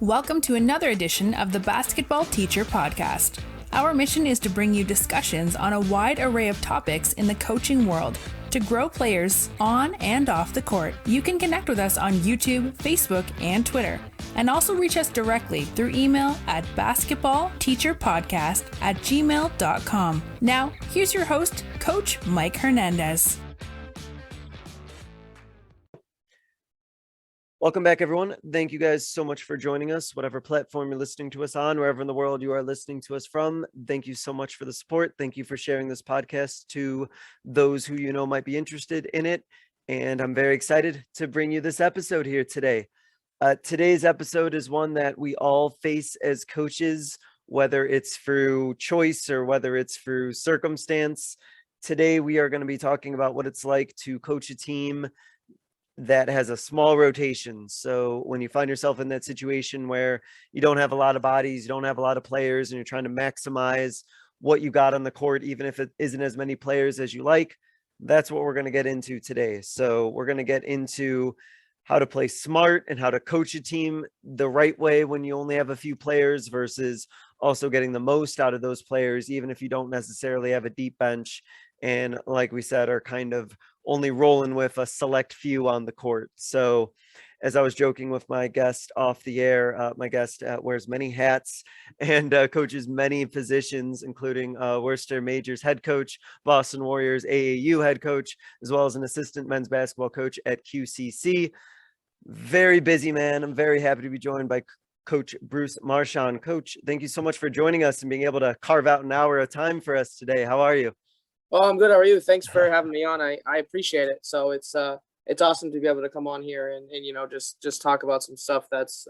Welcome to another edition of the Basketball Teacher Podcast. Our mission is to bring you discussions on a wide array of topics in the coaching world to grow players on and off the court. You can connect with us on YouTube, Facebook, and Twitter, and also reach us directly through email at basketballteacherpodcast@gmail.com. Now, here's your host, Coach Mike Hernandez. Welcome back, everyone. Thank you guys so much for joining us, whatever platform you're listening to us on, wherever in the world you are listening to us from. Thank you so much for the support. Thank you for sharing this podcast to those who you know might be interested in it. And I'm very excited to bring you this episode here today. Today's episode is one that we all face as coaches, whether it's through choice or whether it's through circumstance. Today, we are going to be talking about what it's like to coach a team that has a small rotation. So when you find yourself in that situation where you don't have a lot of bodies, you don't have a lot of players, and you're trying to maximize what you got on the court, even if it isn't as many players as you like, that's what we're going to get into today. So we're going to get into how to play smart and how to coach a team the right way when you only have a few players versus also getting the most out of those players, even if you don't necessarily have a deep bench. And like we said, are kind of only rolling with a select few on the court. So as I was joking with my guest off the air, my guest wears many hats and coaches many positions, including Worcester Majors head coach, Boston Warriors AAU head coach, as well as an assistant men's basketball coach at QCC. Very busy man. I'm very happy to be joined by Coach Bruce Marchand. Coach, thank you so much for joining us and being able to carve out an hour of time for us today. How are you? Oh, I'm good. How are you? Thanks for having me on. I appreciate it. So it's awesome to be able to come on here and just talk about some stuff that's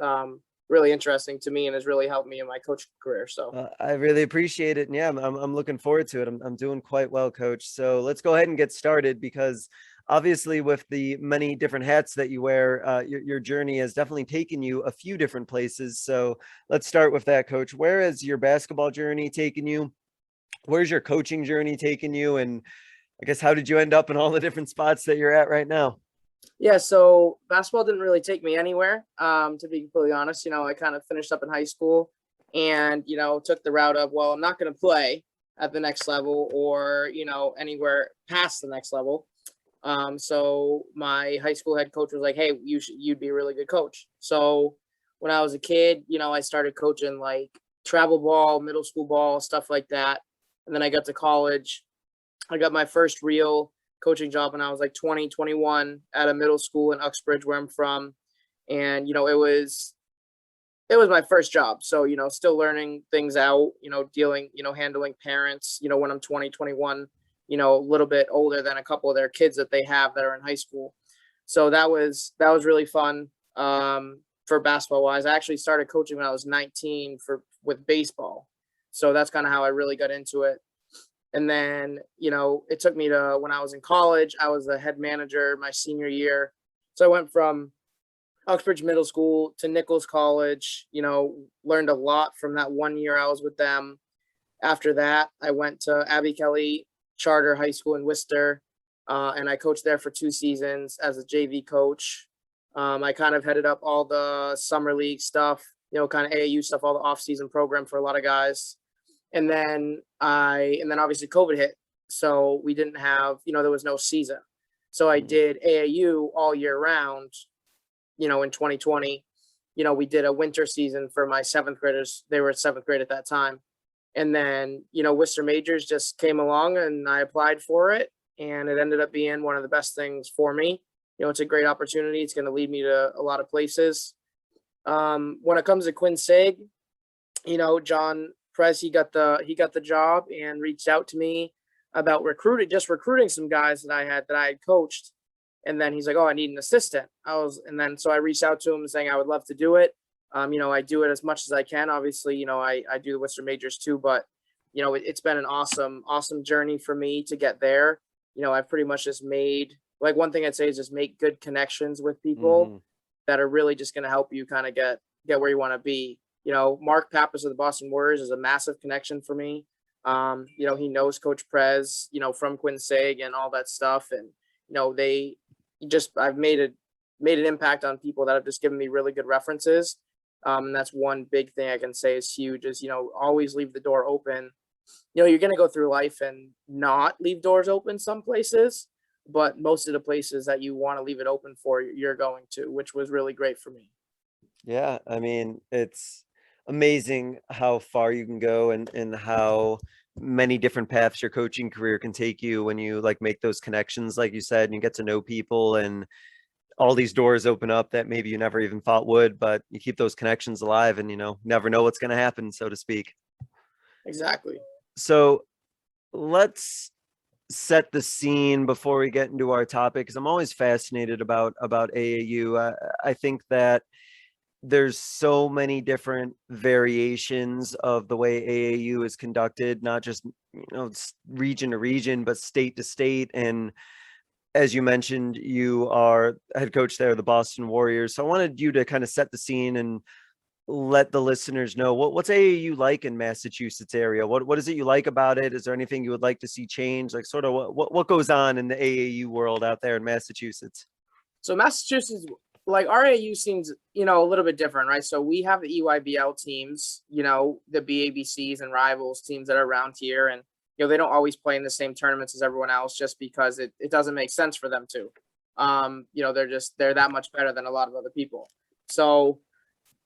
really interesting to me and has really helped me in my coaching career. So I really appreciate it. And yeah, I'm looking forward to it. I'm doing quite well, Coach. So let's go ahead and get started, because obviously with the many different hats that you wear, your journey has definitely taken you a few different places. So let's start with that, Coach. Where has your basketball journey taken you? Where's your coaching journey taken you? And I guess, how did you end up in all the different spots that you're at right now? Yeah, so basketball didn't really take me anywhere, to be completely honest. I kind of finished up in high school and, took the route of, well, I'm not going to play at the next level or, anywhere past the next level. So my high school head coach was like, hey, you'd be a really good coach. So when I was a kid, I started coaching like travel ball, middle school ball, stuff like that. And then I got to college. I got my first real coaching job when I was like 20, 21 at a middle school in Uxbridge, where I'm from. And, it was my first job. So, still learning things out, dealing, handling parents, when I'm 20, 21, a little bit older than a couple of their kids that they have that are in high school. So that was really fun for basketball wise. I actually started coaching when I was 19 with baseball. So that's kind of how I really got into it. And then, it took me to when I was in college, I was the head manager my senior year. So I went from Uxbridge Middle School to Nichols College, learned a lot from that 1 year I was with them. After that, I went to Abbey Kelly Charter High School in Worcester, and I coached there for 2 seasons as a JV coach. I kind of headed up all the summer league stuff, kind of AAU stuff, all the off-season program for a lot of guys. And then obviously COVID hit. So we didn't have, there was no season. So I did AAU all year round, in 2020. We did a winter season for my 7th graders. They were 7th grade at that time. And then, Worcester Majors just came along and I applied for it. And it ended up being one of the best things for me. It's a great opportunity. It's going to lead me to a lot of places. When it comes to Quinn Sig, John Prez, he got the job and reached out to me about recruiting some guys that I had coached. And then he's like, oh, I need an assistant. So I reached out to him saying I would love to do it. I do it as much as I can. Obviously, I do the Worcester Majors too, but it's been an awesome journey for me to get there. I've pretty much just made, like, one thing I'd say is just make good connections with people that are really just going to help you kind of get where you want to be. Mark Pappas of the Boston Warriors is a massive connection for me. He knows Coach Prez, from Quinn Sig and all that stuff. And, I've made an impact on people that have just given me really good references. And that's one big thing I can say is huge is, always leave the door open. You're going to go through life and not leave doors open some places, but most of the places that you want to leave it open for, you're going to, which was really great for me. Yeah, I mean, it's amazing how far you can go and how many different paths your coaching career can take you when you like make those connections, like you said, and you get to know people and all these doors open up that maybe you never even thought would, but you keep those connections alive and never know what's going to happen, so to speak. Exactly. So let's set the scene before we get into our topic, because I'm always fascinated about AAU. I think that there's so many different variations of the way AAU is conducted, not just region to region, but state to state. And as you mentioned, you are head coach there, the Boston Warriors. So I wanted you to kind of set the scene and let the listeners know what's AAU like in Massachusetts area. What is it you like about it? Is there anything you would like to see change? Like sort of what goes on in the AAU world out there in Massachusetts? So Massachusetts, like our AAU seems, a little bit different, right? So we have the EYBL teams, the BABCs and rivals teams that are around here. And, they don't always play in the same tournaments as everyone else just because it doesn't make sense for them to. They're that much better than a lot of other people. So,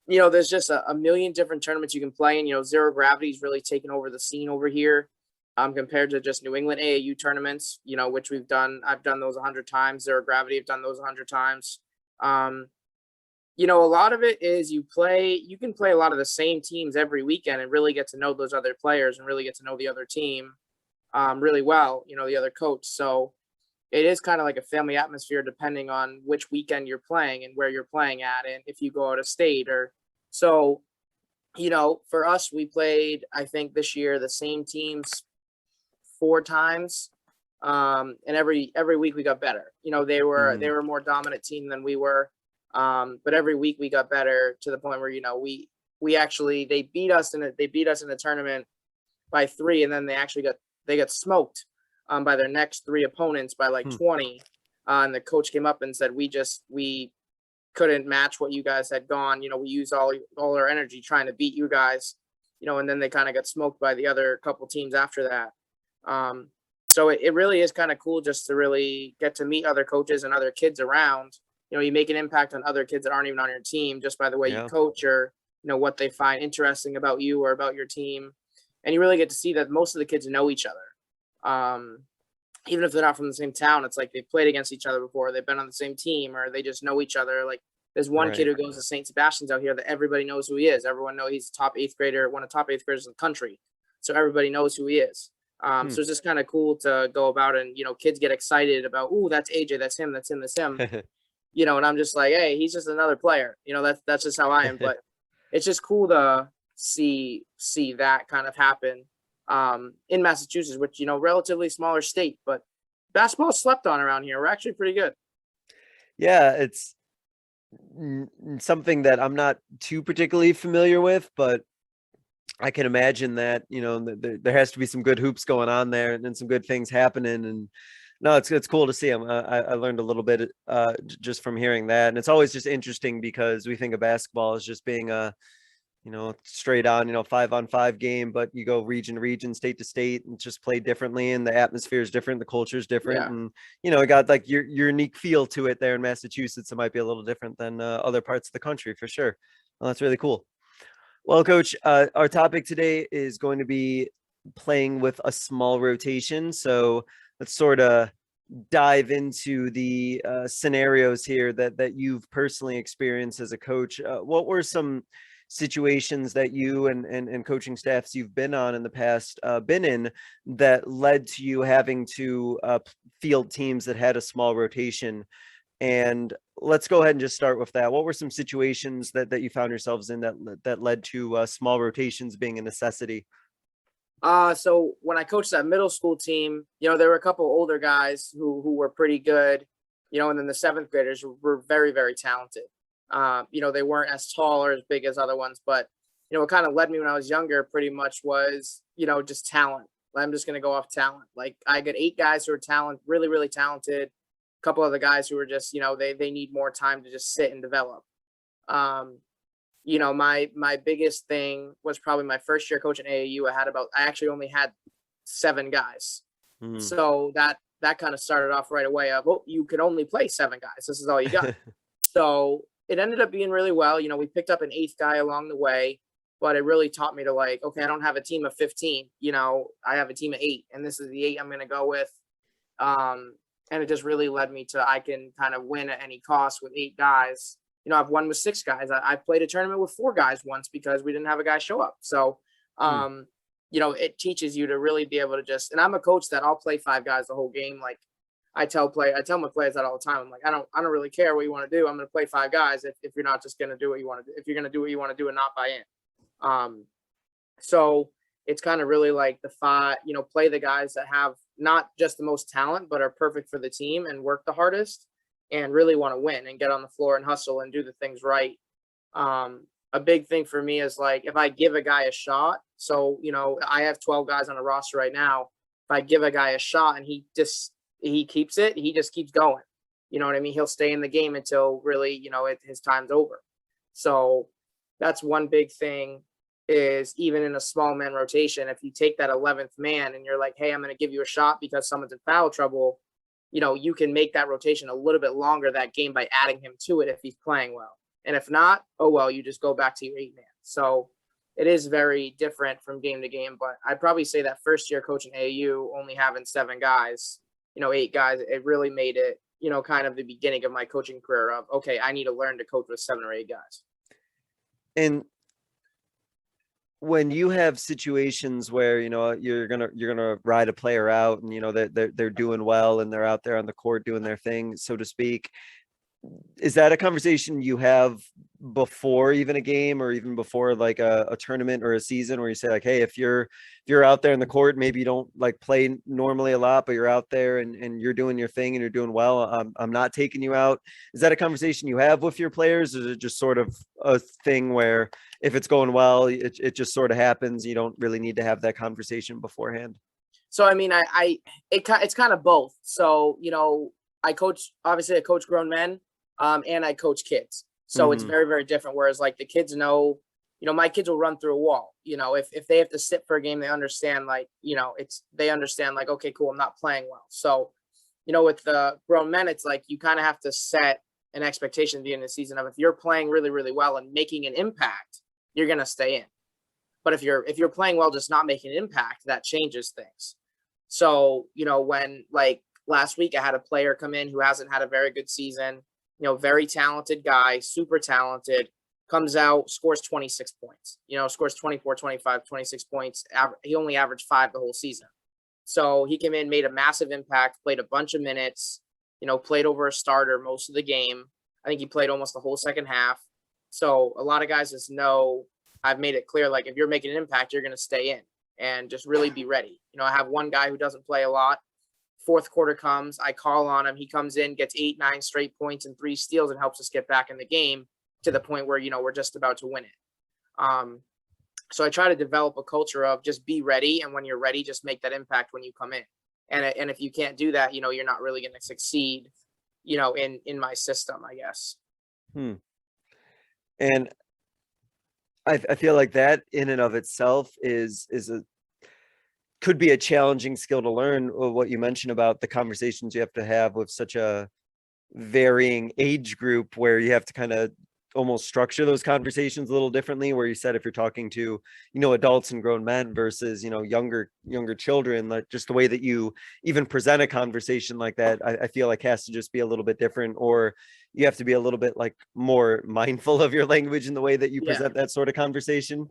there's just a million different tournaments you can play in. Zero gravity is really taken over the scene over here, compared to just New England AAU tournaments, which we've done. I've done those 100 times. Zero gravity, I've done those 100 times. A lot of it is you can play a lot of the same teams every weekend and really get to know those other players and really get to know the other team really well, the other coach. So it is kind of like a family atmosphere depending on which weekend you're playing and where you're playing at. And if you go out of state so, for us, we played, I think this year, the same teams 4 times. And every week we got better. They were a more dominant team than we were. But every week we got better to the point where, they beat us in the tournament by 3. And then they got smoked by their next 3 opponents by like 20. And the coach came up and said, we couldn't match what you guys had gone. We used all our energy trying to beat you guys, and then they kind of got smoked by the other couple teams after that. So it really is kind of cool just to really get to meet other coaches and other kids around. You make an impact on other kids that aren't even on your team just by the way you coach or, what they find interesting about you or about your team. And you really get to see that most of the kids know each other. Even if they're not from the same town, it's like they've played against each other before, they've been on the same team, or they just know each other. Like there's one kid who goes to St. Sebastian's out here that everybody knows who he is. Everyone knows he's a top 8th grader, one of the top 8th graders in the country. So everybody knows who he is. So it's just kind of cool to go about and, kids get excited about, ooh, that's AJ, that's him, that's him, that's him. And I'm just like, hey, he's just another player. That's just how I am. But it's just cool to see that kind of happen. In Massachusetts, which, relatively smaller state, but basketball is slept on around here. We're actually pretty good. Yeah, it's something that I'm not too particularly familiar with, but I can imagine that, there has to be some good hoops going on there and some good things happening. And no, it's cool to see them. I learned a little bit just from hearing that. And it's always just interesting because we think of basketball as just being a straight on, 5-on-5 game, but you go region to region, state to state, and just play differently. And the atmosphere is different. The culture is different. Yeah. And, it got like your unique feel to it there in Massachusetts. It might be a little different than other parts of the country for sure. Well, that's really cool. Well, Coach, our topic today is going to be playing with a small rotation. So let's sort of dive into the scenarios here that you've personally experienced as a coach. What were some situations that you and coaching staffs you've been on in the past been in that led to you having to field teams that had a small rotation? And let's go ahead and just start with that. What were some situations that you found yourselves in that led to small rotations being a necessity? So when I coached that middle school team, there were a couple older guys who were pretty good, and then the 7th graders were very, very talented. They weren't as tall or as big as other ones, but, what kind of led me when I was younger pretty much was, just talent. I'm just going to go off talent. Like I got 8 guys who are really, really talented. A couple of the guys who were just, they need more time to just sit and develop. my biggest thing was probably my first year coaching AAU. I actually only had 7 guys. Mhm. So that kind of started off right away of, oh, you could only play 7 guys. This is all you got. So it ended up being really well. We picked up an 8th guy along the way, but it really taught me to like, okay, I don't have a team of 15, I have a team of 8, and this is the 8 I'm going to go with. And it just really led me to, I can kind of win at any cost with 8 guys. I've won with 6 guys. I played a tournament with 4 guys once because we didn't have a guy show up. So, it teaches you to really be able to just, and I'm a coach that I'll play 5 guys the whole game. Like I tell my players that all the time. I'm like, I don't really care what you want to do. I'm going to play 5 guys if you're not just going to do what you want to do, if you're going to do what you want to do and not buy in. So it's kind of really like the 5, play the guys that have not just the most talent, but are perfect for the team and work the hardest and really want to win and get on the floor and hustle and do the things right. A big thing for me is like, if I give a guy a shot, so, I have 12 guys on a roster right now. If I give a guy a shot and he keeps it, he just keeps going. You know what I mean? He'll stay in the game until really, his time's over. So that's one big thing, is even in a small man rotation, if you take that 11th man and you're like, hey, I'm going to give you a shot because someone's in foul trouble, you can make that rotation a little bit longer that game by adding him to it if he's playing well. And if not, oh, well, you just go back to your 8 man. So it is very different from game to game, but I'd probably say that first year coaching AAU, only having 7 guys, 8 guys, it really made it, kind of the beginning of my coaching career of, okay, I need to learn to coach with 7 or 8 guys. And when you have situations where, you're gonna ride a player out and, they're doing well and they're out there on the court doing their thing, so to speak, is that a conversation you have before even a game or even before like a tournament or a season, where you say like, hey, if you're out there in the court, maybe you don't like play normally a lot, but you're out there and you're doing your thing and you're doing well, I'm not taking you out? Is that a conversation you have with your players? Or is it just sort of a thing where if it's going well, it just sort of happens, you don't really need to have that conversation beforehand? So, I mean, it's kind of both. So, I coach grown men, and I coach kids. So it's very, very different. Whereas like the kids know, my kids will run through a wall. If they have to sit for a game, they understand like, they understand like, okay, cool, I'm not playing well. So, with the grown men, it's like you kind of have to set an expectation at the end of the season of, if you're playing really, really well and making an impact, you're going to stay in. But if you're playing well, just not making an impact, that changes things. So, when like last week I had a player come in who hasn't had a very good season, very talented guy, super talented, comes out, scores 26 points, scores 24, 25, 26 points. He only averaged 5 the whole season. So he came in, made a massive impact, played a bunch of minutes, played over a starter most of the game. I think he played almost the whole second half. So a lot of guys just know, I've made it clear, like if you're making an impact, you're going to stay in and just really be ready. I have one guy who doesn't play a lot. Fourth quarter comes, I call on him. He comes in, gets 8, 9 straight points and 3 steals and helps us get back in the game to the point where, we're just about to win it. So I try to develop a culture of just be ready. And when you're ready, just make that impact when you come in. And if you can't do that, you're not really going to succeed, in my system, I guess. And I feel like that in and of itself could be a challenging skill to learn. What you mentioned about the conversations you have to have with such a varying age group, where you have to kind of almost structure those conversations a little differently, where you said if you're talking to adults and grown men versus younger children, like just the way that you even present a conversation like that, I feel like has to just be a little bit different, or you have to be a little bit like more mindful of your language in the way that you present that sort of conversation.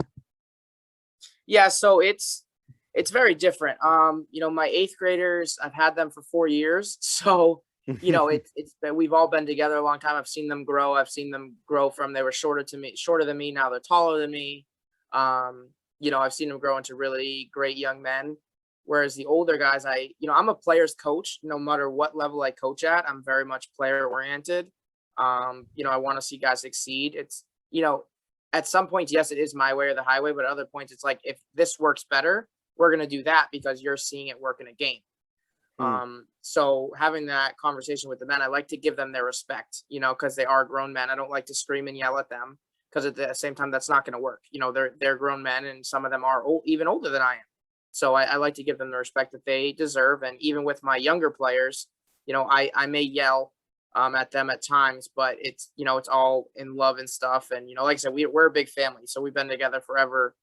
Yeah, so it's very different. My 8th graders, I've had them for 4 years. So, it's been, we've all been together a long time. I've seen them grow. I've seen them grow from, they were shorter than me. Now they're taller than me. I've seen them grow into really great young men. Whereas the older guys, I'm a player's coach, no matter what level I coach at. I'm very much player oriented. I want to see guys succeed. It's, at some points, yes, it is my way or the highway, but at other points, it's like, if this works better, we're going to do that because you're seeing it work in a game. So having that conversation with the men, I like to give them their respect, because they are grown men. I don't like to scream and yell at them. because at the same time, that's not going to work. They're grown men, and some of them are even older than I am. So I like to give them the respect that they deserve. And even with my younger players, I may yell at them at times, but it's all in love and stuff. And, like I said, we're a big family, so we've been together forever.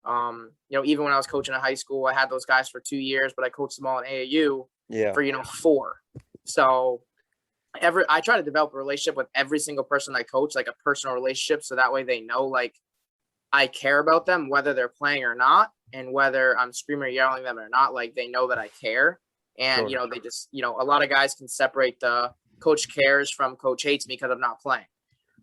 Even when I was coaching at high school, I had those guys for 2 years, but I coached them all in AAU for, 4. So I try to develop a relationship with every single person I coach, like a personal relationship. So that way they know, like, I care about them, whether they're playing or not, and whether I'm screaming or yelling at them or not, like, they know that I care. And, Sure. they just, a lot of guys can separate the coach cares from coach hates me because I'm not playing.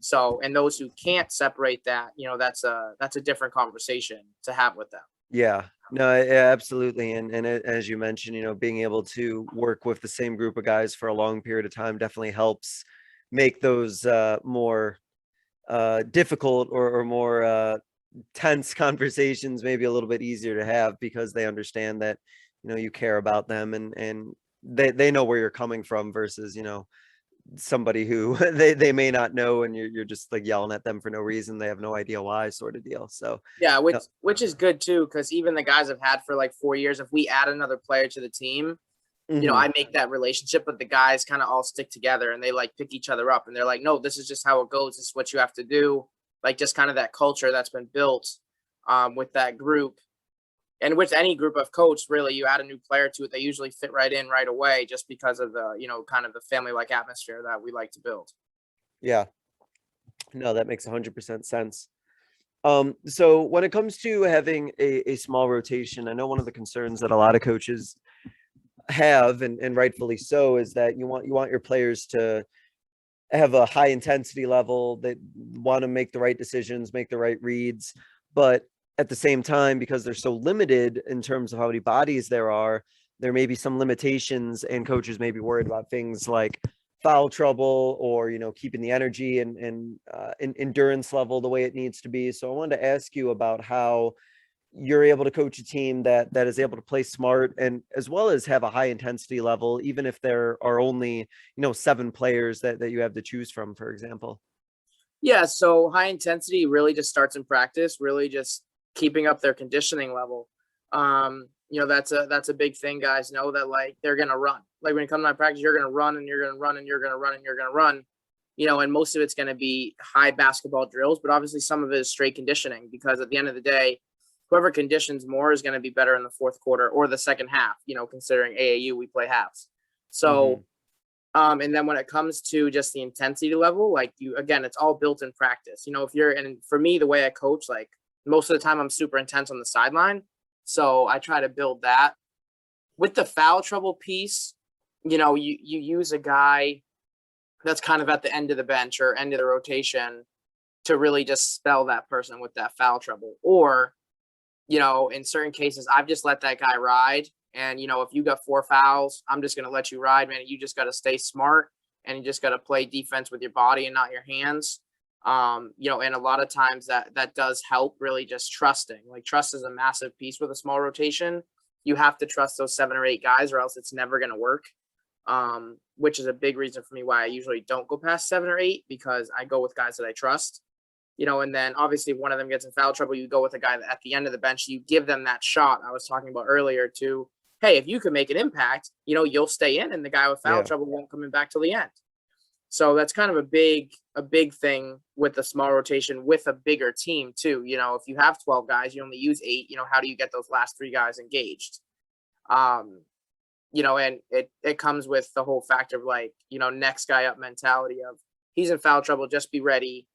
So, and those who can't separate that, that's a different conversation to have with them. Yeah, no, yeah, absolutely. And as you mentioned, being able to work with the same group of guys for a long period of time definitely helps make those more difficult or more tense conversations maybe a little bit easier to have, because they understand that, you care about them, and they know where you're coming from versus, somebody who they may not know, and you're just like yelling at them for no reason. They have no idea why, sort of deal. So Yeah, no, which is good too, because even the guys I've had for like 4 years, if we add another player to the team, mhm, I make that relationship, but the guys kind of all stick together and they like pick each other up, and they're like, no, this is just how it goes. This is what you have to do. Like, just kind of that culture that's been built with that group. And with any group of coach, really, you add a new player to it, they usually fit right in right away, just because of the, kind of the family like atmosphere that we like to build. yeah, no, that makes 100% sense. So when it comes to having a small rotation, I know one of the concerns that a lot of coaches have, and rightfully so, is that you want your players to have a high intensity level. They want to make the right decisions, make the right reads, but at the same time, because they're so limited in terms of how many bodies there may be some limitations, and coaches may be worried about things like foul trouble, or keeping the energy and endurance level the way it needs to be. So I wanted to ask you about how you're able to coach a team that is able to play smart, and as well as have a high intensity level, even if there are only 7 players that you have to choose from, for example. Yeah, so high intensity really just starts in practice, really just keeping up their conditioning level. That's a big thing. Guys know that, like, they're gonna run. Like, when you come to my practice, you're gonna run and you're gonna run and you're gonna run and you're gonna run. And most of it's gonna be high basketball drills, but obviously some of it is straight conditioning, because at the end of the day, whoever conditions more is gonna be better in the fourth quarter or the second half, considering AAU, we play halves. Hmm. So and then when it comes to just the intensity level, like, again, it's all built in practice. And for me, the way I coach, like, most of the time I'm super intense on the sideline. So I try to build that. With the foul trouble piece, you use a guy that's kind of at the end of the bench or end of the rotation to really just spell that person with that foul trouble. Or, in certain cases, I've just let that guy ride. And, if you got 4 fouls, I'm just going to let you ride, man. You just got to stay smart, and you just got to play defense with your body and not your hands. And a lot of times that does help, really just trusting. Like, trust is a massive piece with a small rotation. You have to trust those 7 or 8 guys, or else it's never going to work. Which is a big reason for me why I usually don't go past 7 or 8, because I go with guys that I trust. And then obviously if one of them gets in foul trouble, you go with a guy that at the end of the bench, you give them that shot I was talking about earlier to, hey, if you can make an impact, you'll stay in, and the guy with foul Yeah. trouble won't come in back till the end. So that's kind of a big thing with the small rotation with a bigger team too. If you have 12 guys, you only use 8, how do you get those last 3 guys engaged? And it comes with the whole factor of, like, next guy up mentality of, he's in foul trouble, just be ready.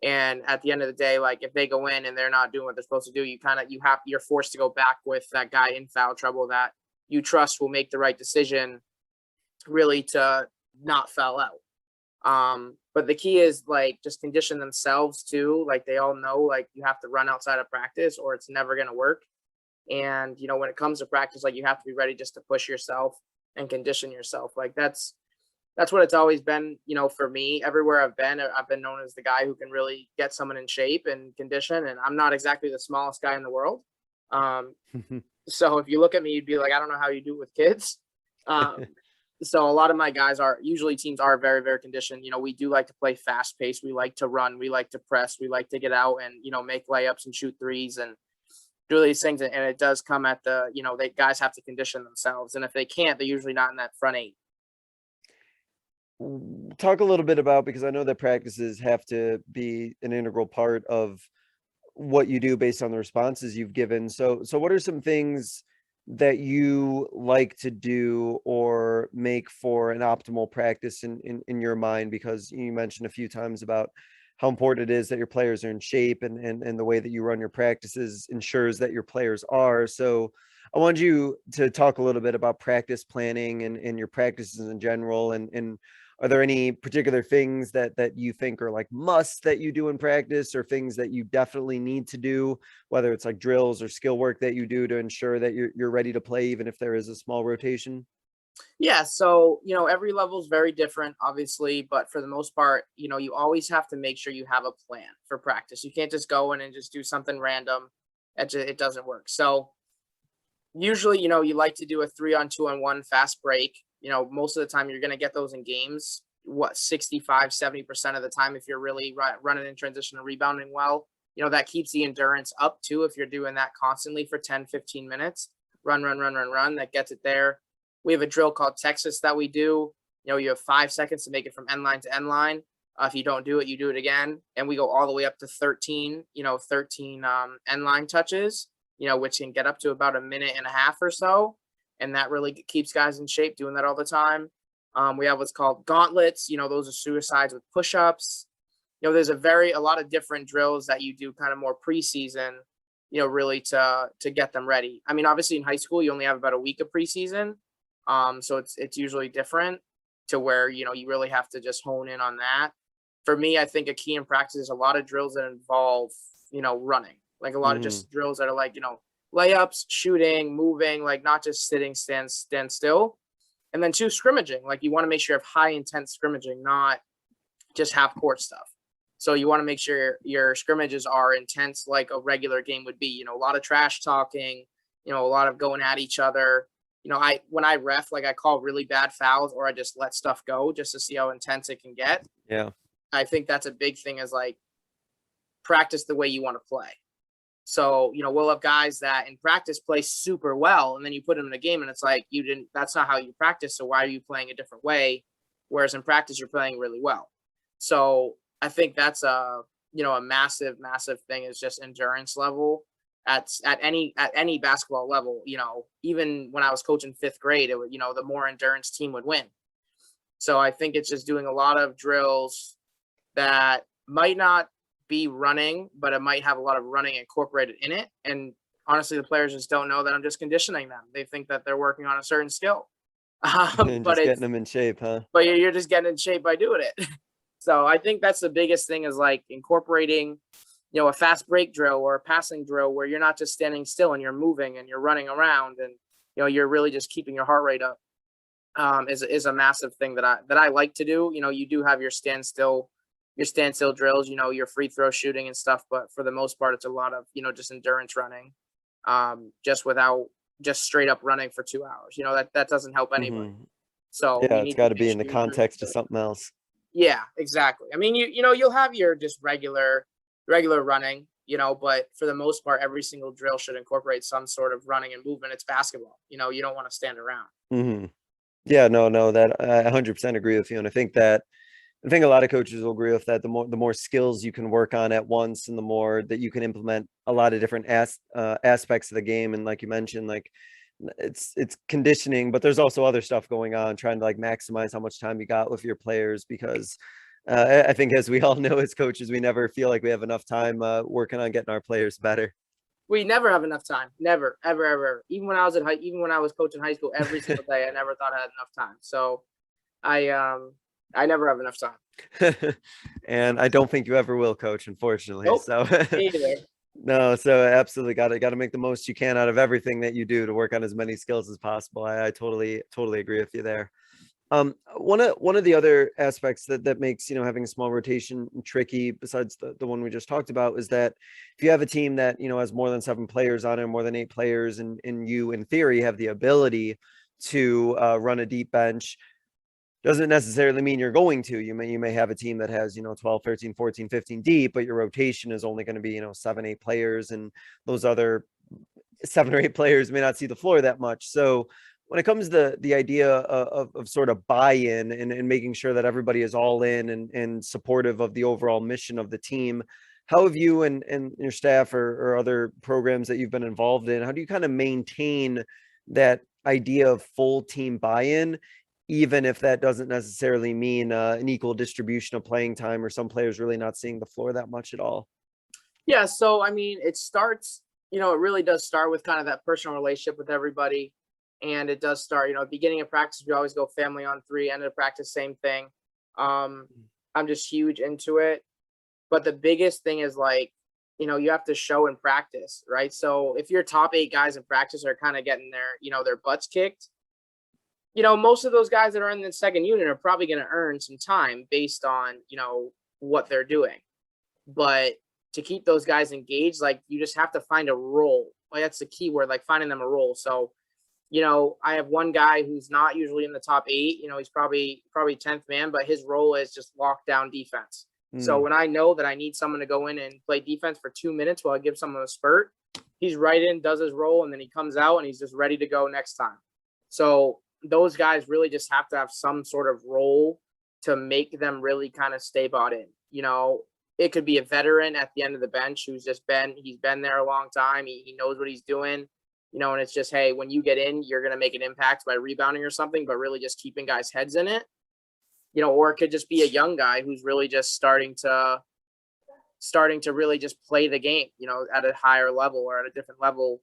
And at the end of the day, like, if they go in and they're not doing what they're supposed to do, you're forced to go back with that guy in foul trouble that you trust will make the right decision, really, to not foul out. But the key is, like, just condition themselves too. Like, they all know, like, you have to run outside of practice or it's never going to work. And, when it comes to practice, like, you have to be ready just to push yourself and condition yourself. Like, that's what it's always been, for me. Everywhere I've been known as the guy who can really get someone in shape and condition. And I'm not exactly the smallest guy in the world. So if you look at me, you'd be like, I don't know how you do it with kids. Um, So a lot of my guys are usually teams are very, very conditioned. We do like to play fast paced. We like to run. We like to press. We like to get out and, make layups and shoot threes and do these things. And it does come at they guys have to condition themselves. And if they can't, they're usually not in that front eight. Talk a little bit about, because I know that practices have to be an integral part of what you do based on the responses you've given. So what are some things that you like to do or make for an optimal practice in your mind? Because you mentioned a few times about how important it is that your players are in shape, and the way that you run your practices ensures that your players are. So I want you to talk a little bit about practice planning and your practices in general. And are there any particular things that you think are like musts that you do in practice, or things that you definitely need to do, whether it's like drills or skill work that you do to ensure that you're ready to play, even if there is a small rotation? Yeah. So, every level is very different, obviously, but for the most part, you always have to make sure you have a plan for practice. You can't just go in and just do something random. It doesn't work. So usually, you like to do a 3-on-2-on-1 fast break. Most of the time you're going to get those in games, 65-70% of the time, if you're really running in transition and rebounding well. That keeps the endurance up too. If you're doing that constantly for 10-15 minutes, run, that gets it there. We have a drill called Texas that we do. You have 5 seconds to make it from end line to end line. If you don't do it, you do it again. And we go all the way up to 13 end line touches, which can get up to about a minute and a half or so. And that really keeps guys in shape, doing that all the time. We have what's called gauntlets. Those are suicides with push-ups. There's a lot of different drills that you do kind of more preseason, really to get them ready. I mean, obviously in high school, you only have about a week of preseason. So it's usually different to where, you really have to just hone in on that. For me, I think a key in practice is a lot of drills that involve, running, like a lot of just drills that are like, layups, shooting, moving, like not just sitting, stand still. And then 2, scrimmaging. Like you want to make sure you have high intense scrimmaging, not just half court stuff. So you want to make sure your scrimmages are intense, like a regular game would be, a lot of trash talking, a lot of going at each other. When I ref, like I call really bad fouls, or I just let stuff go just to see how intense it can get. Yeah. I think that's a big thing, is like practice the way you want to play. So, we'll have guys that in practice play super well, and then you put them in a game and it's like, that's not how you practice. So why are you playing a different way? Whereas in practice, you're playing really well. So I think that's a massive, massive thing, is just endurance level at any basketball level. Even when I was coaching 5th grade, it would, the more endurance team would win. So I think it's just doing a lot of drills that might not be running, but it might have a lot of running incorporated in it. And honestly, the players just don't know that I'm just conditioning them. They think that they're working on a certain skill. And But just getting them in shape, huh? But you're just getting in shape by doing it. So I think that's the biggest thing, is like incorporating, a fast break drill or a passing drill where you're not just standing still and you're moving and you're running around, and you're really just keeping your heart rate up. Is a massive thing that I like to do. You do have your standstill drills, your free throw shooting and stuff, but for the most part, it's a lot of, just endurance running, just straight up running for 2 hours. That doesn't help anybody. So yeah, it's got to be in the context of something else. Yeah, exactly. I mean, you'll have your just regular running, but for the most part, every single drill should incorporate some sort of running and movement. It's basketball. You don't want to stand around. Yeah, no, that I 100% agree with you. And I think a lot of coaches will agree with that. The more skills you can work on at once, and the more that you can implement a lot of different aspects of the game. And like you mentioned, like it's conditioning, but there's also other stuff going on, trying to like maximize how much time you got with your players, because I think, as we all know as coaches, we never feel like we have enough time working on getting our players better. We never have enough time. Never, ever, ever. Even when I was coaching high school, every single day, I never thought I had enough time. So I never have enough time. And I don't think you ever will, Coach, unfortunately. Nope. So Either. no, so absolutely got to make the most you can out of everything that you do to work on as many skills as possible. I totally agree with you there. One of the other aspects that makes, having a small rotation tricky, besides the one we just talked about, is that if you have a team that, has more than 7 players on it, more than 8 players, and you in theory have the ability to run a deep bench. Doesn't necessarily mean you're going to. You may have a team that has, 12, 13, 14, 15 deep, but your rotation is only going to be, 7, 8 players, and those other 7 or 8 players may not see the floor that much. So when it comes to the idea of sort of buy-in and making sure that everybody is all in and supportive of the overall mission of the team, how have you and your staff or other programs that you've been involved in, how do you kind of maintain that idea of full team buy-in, even if that doesn't necessarily mean an equal distribution of playing time or some players really not seeing the floor that much at all? Yeah. So, I mean, it starts, it really does start with kind of that personal relationship with everybody. And it does start, beginning of practice, we always go family on 3, end of practice, same thing. I'm just huge into it. But the biggest thing is like, you have to show in practice, right? So if your top 8 guys in practice are kind of getting their butts kicked, most of those guys that are in the second unit are probably going to earn some time based on, what they're doing. But to keep those guys engaged, like you just have to find a role. Like that's the key word, like finding them a role. So, I have one guy who's not usually in the top 8, he's probably 10th man, but his role is just lockdown defense. So when I know that I need someone to go in and play defense for 2 minutes while I give someone a spurt, he's right in, does his role, and then he comes out and he's just ready to go next time. So those guys really just have to have some sort of role to make them really kind of stay bought in. It could be a veteran at the end of the bench who's he's been there a long time. He knows what he's doing, and it's just, hey, when you get in, you're going to make an impact by rebounding or something, but really just keeping guys' heads in it. Or it could just be a young guy who's really just starting to really just play the game, at a higher level or at a different level.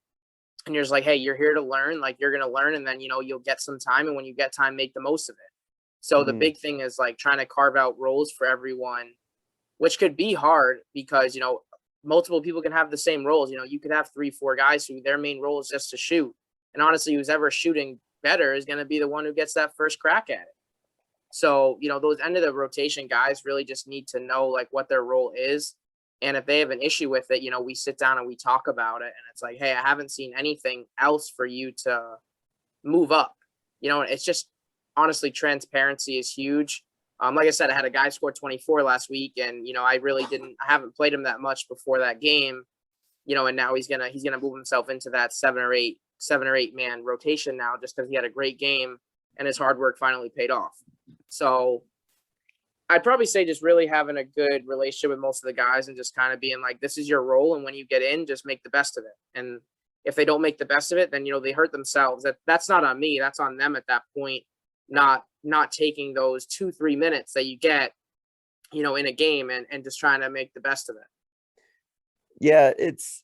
And you're just like, hey, you're here to learn, like you're going to learn. And then, you'll get some time. And when you get time, make the most of it. So the big thing is like trying to carve out roles for everyone, which could be hard because, multiple people can have the same roles. You could have 3, 4 guys who their main role is just to shoot. And honestly, who's ever shooting better is going to be the one who gets that first crack at it. So, those end of the rotation guys really just need to know like what their role is. And if they have an issue with it, we sit down and we talk about it. And it's like, hey, I haven't seen anything else for you to move up. It's just honestly, transparency is huge. Like I said, I had a guy score 24 last week, and I haven't played him that much before that game. And now he's gonna move himself into that 7 or 8 man rotation now, just because he had a great game and his hard work finally paid off. So I'd probably say just really having a good relationship with most of the guys and just kind of being like, this is your role. And when you get in, just make the best of it. And if they don't make the best of it, then, they hurt themselves. That's not on me. That's on them at that point, not taking those 2-3 minutes that you get, in a game and just trying to make the best of it. Yeah, it's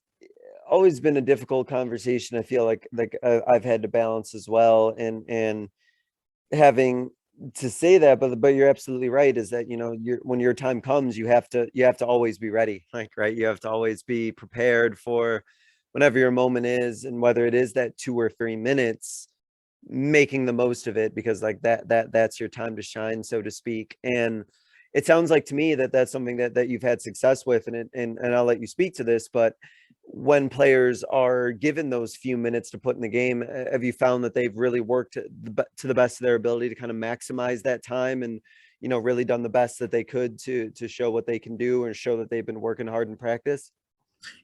always been a difficult conversation. I feel like I've had to balance as well, and having to say that, but you're absolutely right, is that when your time comes, you have to always be ready, like, right, you have to always be prepared for whenever your moment is, and whether it is that 2 or 3 minutes, making the most of it, because like that's your time to shine, so to speak. And it sounds like to me that that's something that you've had success with, and I'll let you speak to this, but when players are given those few minutes to put in the game, have you found that they've really worked to the best of their ability to kind of maximize that time, and really done the best that they could to show what they can do and show that they've been working hard in practice?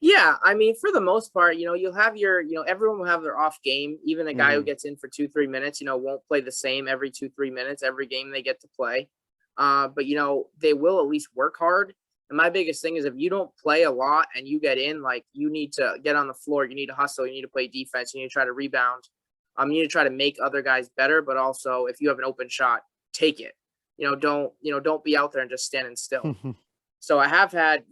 Yeah, I mean, for the most part, you'll have everyone will have their off game. Even a guy who gets in for 2-3 minutes, won't play the same every 2-3 minutes, every game they get to play. But they will at least work hard. And my biggest thing is, if you don't play a lot and you get in, like, you need to get on the floor, you need to hustle, you need to play defense, you need to try to rebound. You need to try to make other guys better, but also if you have an open shot, take it. Don't be out there and just standing still. So I have had,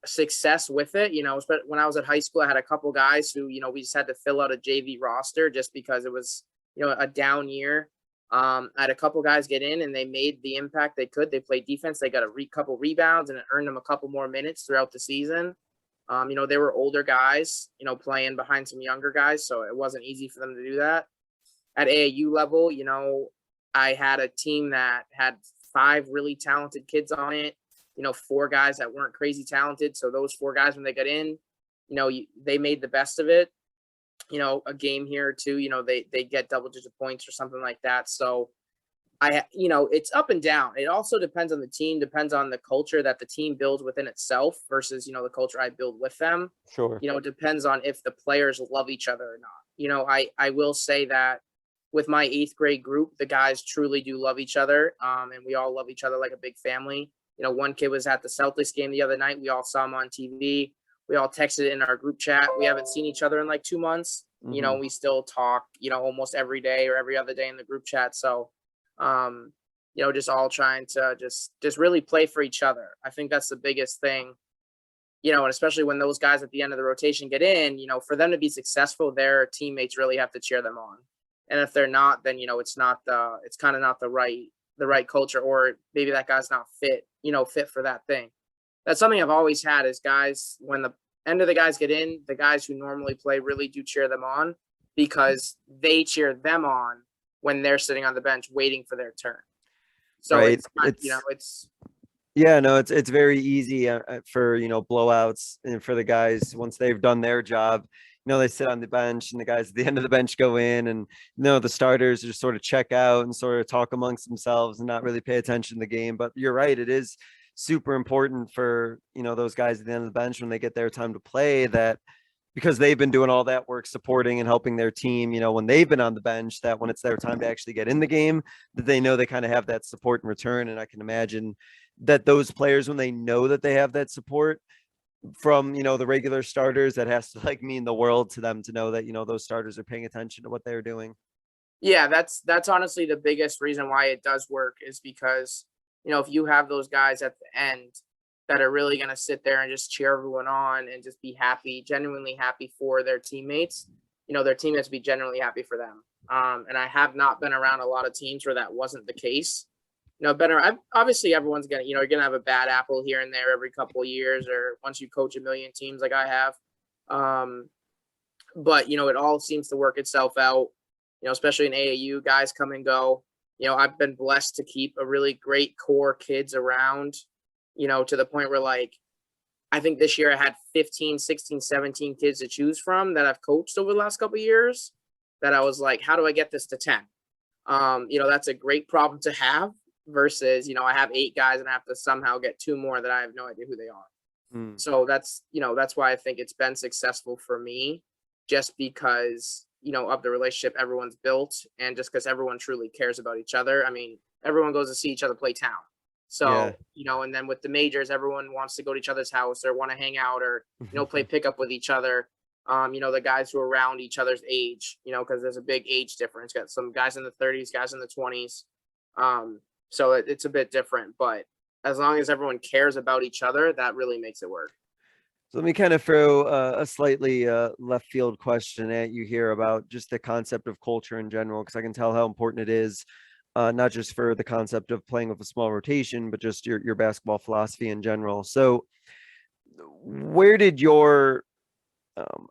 success with it. But when I was at high school, I had a couple guys who, we just had to fill out a JV roster just because it was, a down year. I had a couple guys get in and they made the impact they could. They played defense. They got a couple rebounds, and it earned them a couple more minutes throughout the season. They were older guys, playing behind some younger guys, so it wasn't easy for them to do that. At AAU level, I had a team that had 5 really talented kids on it, 4 guys that weren't crazy talented. So those 4 guys, when they got in, they made the best of it. a game here or two, they get double digit points or something like that. So it's up and down. It also depends on the team, depends on the culture that the team builds within itself versus, the culture I build with them. Sure. It depends on if the players love each other or not. I will say that with my 8th grade group, the guys truly do love each other. And we all love each other like a big family. One kid was at the Celtics game the other night. We all saw him on TV. We all texted in our group chat. We haven't seen each other in like 2 months. We still talk, almost every day or every other day in the group chat. So, just all trying to just really play for each other. I think that's the biggest thing, and especially when those guys at the end of the rotation get in, for them to be successful, their teammates really have to cheer them on. And if they're not, then, it's kind of not the right culture, or maybe that guy's not fit for that thing. That's something I've always had is guys, when the end of the guys get in, the guys who normally play really do cheer them on because they cheer them on when they're sitting on the bench waiting for their turn. So right. it's yeah, no, it's very easy for, blowouts and for the guys once they've done their job, they sit on the bench and the guys at the end of the bench go in and, the starters just sort of check out and sort of talk amongst themselves and not really pay attention to the game. But you're right. It is super important for, those guys at the end of the bench when they get their time to play, that because they've been doing all that work supporting and helping their team, when they've been on the bench, that when it's their time to actually get in the game, that they know they kind of have that support in return. And I can imagine that those players, when they know that they have that support from, the regular starters, that has to mean the world to them to know that, those starters are paying attention to what they're doing. Yeah, that's honestly the biggest reason why it does work is because, if you have those guys at the end that are really going to sit there and just cheer everyone on and just be happy, genuinely happy for their teammates, their teammates be genuinely happy for them. And I have not been around a lot of teams where that wasn't the case. Obviously everyone's going to, you're going to have a bad apple here and there every couple of years, or once you coach a million teams like I have. But, it all seems to work itself out, especially in AAU, guys come and go. I've been blessed to keep a really great core kids around, to the point where I think this year I had 15, 16, 17 kids to choose from that I've coached over the last couple of years that I was like, how do I get this to 10? That's a great problem to have versus, I have 8 guys and I have to somehow get 2 more that I have no idea who they are. So that's why I think it's been successful for me, just because, of the relationship everyone's built and just because everyone truly cares about each other. I mean, everyone goes to see each other play town. So, and then with the majors, everyone wants to go to each other's house or want to hang out or, play pickup with each other. The guys who are around each other's age, because there's a big age difference. Got some guys in the 30s, guys in the 20s. So it's a bit different, but as long as everyone cares about each other, that really makes it work. So let me kind of throw a slightly left field question at you here about just the concept of culture in general, because I can tell how important it is. Not just for the concept of playing with a small rotation, but just your basketball philosophy in general. So where did your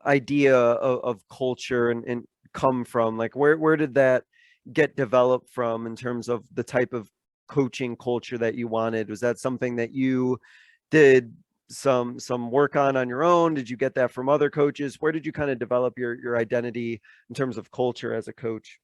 idea of culture and come from? Where did that get developed from in terms of the type of coaching culture that you wanted? Was that something that you did some work on your own? Did you get that from other coaches? Where did you kind of develop your identity in terms of culture as a coach?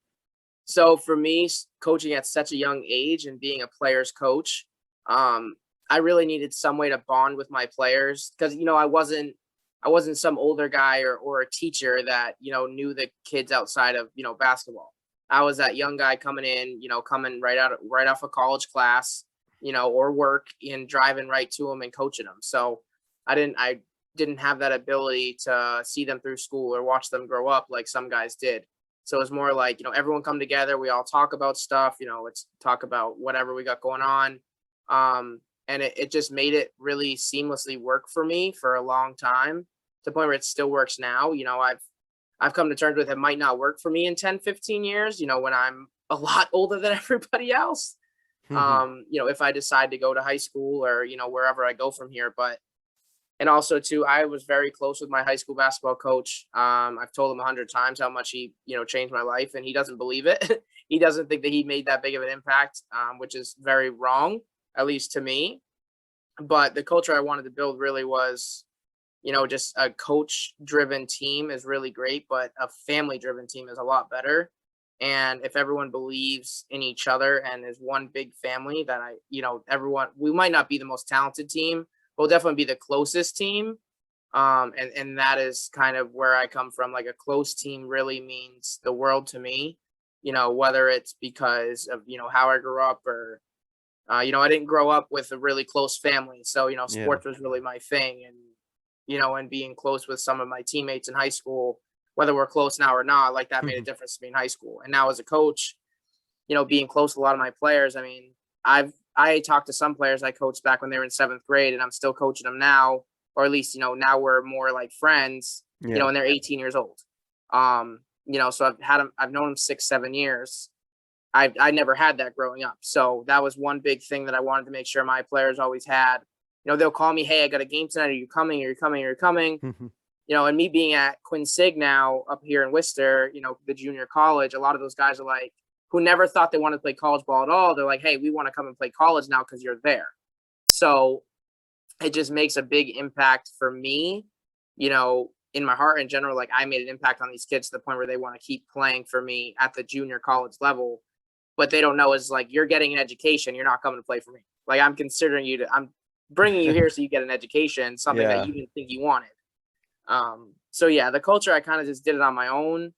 So for me, coaching at such a young age and being a player's coach, I really needed some way to bond with my players because, I wasn't some older guy or a teacher that, knew the kids outside of, basketball. I was that young guy coming in, coming right off a college class, or work and driving right to them and coaching them. So I didn't have that ability to see them through school or watch them grow up like some guys did. So it's more like, everyone come together. We all talk about stuff, let's talk about whatever we got going on. And it just made it really seamlessly work for me for a long time to the point where it still works now. I've come to terms with it might not work for me in 10, 15 years, when I'm a lot older than everybody else. If I decide to go to high school or, wherever I go from here, and also too, I was very close with my high school basketball coach. I've told him 100 times how much he, changed my life, and he doesn't believe it. He doesn't think that he made that big of an impact, which is very wrong, at least to me. But the culture I wanted to build really was, just a coach driven team is really great, but a family driven team is a lot better. And if everyone believes in each other and is one big family, that everyone, we might not be the most talented team, but we'll definitely be the closest team. And that is kind of where I come from. Like, a close team really means the world to me, whether it's because of, how I grew up, or, I didn't grow up with a really close family. So, Yeah. sports was really my thing. And being close with some of my teammates in high school, whether we're close now or not, like, that made a difference to me in high school. And now as a coach, being close to a lot of my players, I mean, I talked to some players I coached back when they were in 7th grade, and I'm still coaching them now, or at least, now we're more like friends, Yeah. and they're 18 years old. So I've known them 6, 7 years. I never had that growing up. So that was one big thing that I wanted to make sure my players always had. They'll call me, "Hey, I got a game tonight. Are you coming? Are you coming? Are you coming?" And me being at Quinn Sig now up here in Worcester, the junior college, a lot of those guys are like, who never thought they wanted to play college ball at all. They're like, "Hey, we want to come and play college now because you're there." So it just makes a big impact for me, in my heart in general. Like, I made an impact on these kids to the point where they want to keep playing for me at the junior college level. What they don't know is, like, you're getting an education. You're not coming to play for me. Like, I'm bringing you here so you get an education, something that you didn't think you wanted. So yeah, the culture, I kind of just did it on my own.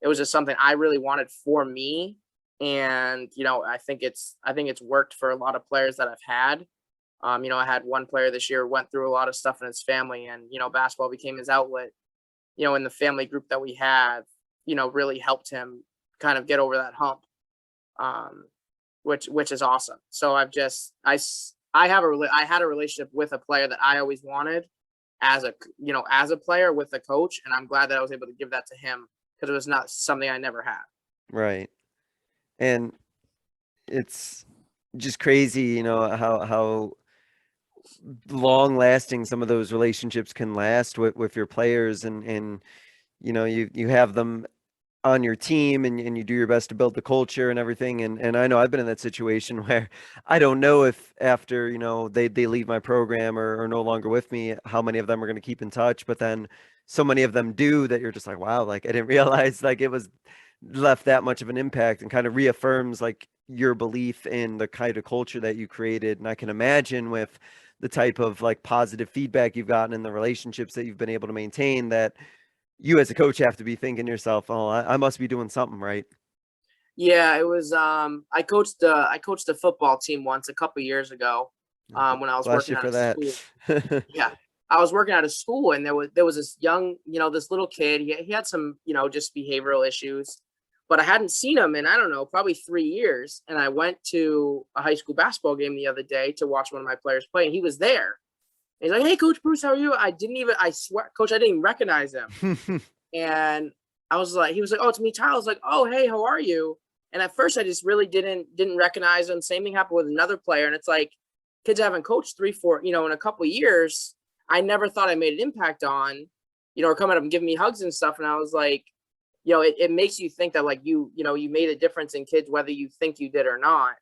It was just something I really wanted for me. And, I think it's worked for a lot of players that I've had. I had one player this year went through a lot of stuff in his family, and, basketball became his outlet, in the family group that we have, really helped him kind of get over that hump. Which is awesome. So I had a relationship with a player that I always wanted as a player with a coach. And I'm glad that I was able to give that to him, because it was not something I never had. Right. And it's just crazy, how long lasting some of those relationships can last with your players, and you have them on your team, and you do your best to build the culture and everything. And I know I've been in that situation where I don't know if after, they leave my program or are no longer with me, how many of them are going to keep in touch. But then so many of them do, that you're just like, wow, like, I didn't realize, like, it was left that much of an impact, and kind of reaffirms, like, your belief in the kind of culture that you created. And I can imagine, with the type of, like, positive feedback you've gotten in the relationships that you've been able to maintain, that you as a coach have to be thinking to yourself, "Oh, I must be doing something right." Yeah, it was. I coached the football team once a couple years ago, when I was Bless working you out for of that. school. Yeah, I was working out of school, and there was this young, this little kid. He had some, just behavioral issues, but I hadn't seen him in, I don't know, probably 3 years. And I went to a high school basketball game the other day to watch one of my players play, and he was there. And he's like, "Hey, Coach Bruce, how are you?" I swear, Coach, I didn't even recognize him. And he was like, "Oh, it's me, Tyler." I was like, "Oh, hey, how are you?" And at first I just really didn't recognize him. Same thing happened with another player. And it's like, kids I haven't coached 3, 4, in a couple of years, I never thought I made an impact on, or coming up and giving me hugs and stuff. And I was like, it makes you think that, like, you made a difference in kids, whether you think you did or not.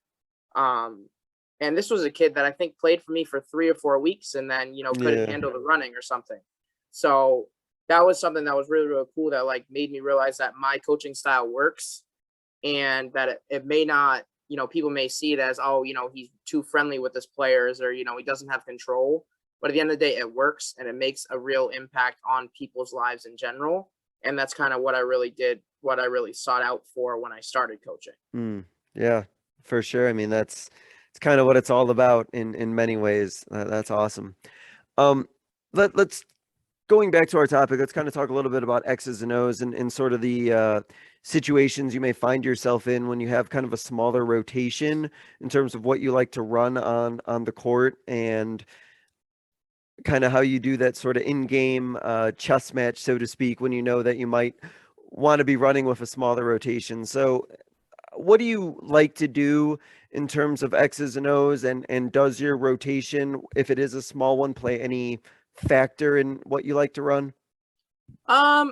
And this was a kid that I think played for me for 3 or 4 weeks, and then, couldn't Yeah. handle the running or something. So that was something that was really, really cool, that, like, made me realize that my coaching style works, and that it may not, people may see it as, oh, he's too friendly with his players, or, he doesn't have control. But at the end of the day, it works, and it makes a real impact on people's lives in general. And that's kind of what I really sought out for when I started coaching. Yeah, for sure. I mean, it's kind of what it's all about in many ways. That's awesome. Um, let's going back to our topic. Let's kind of talk a little bit about X's and O's, and sort of the situations you may find yourself in when you have kind of a smaller rotation, in terms of what you like to run on the court, and kind of how you do that sort of in-game chess match, so to speak, when you know that you might want to be running with a smaller rotation. So what do you like to do in terms of X's and O's, and does your rotation, if it is a small one, play any factor in what you like to run?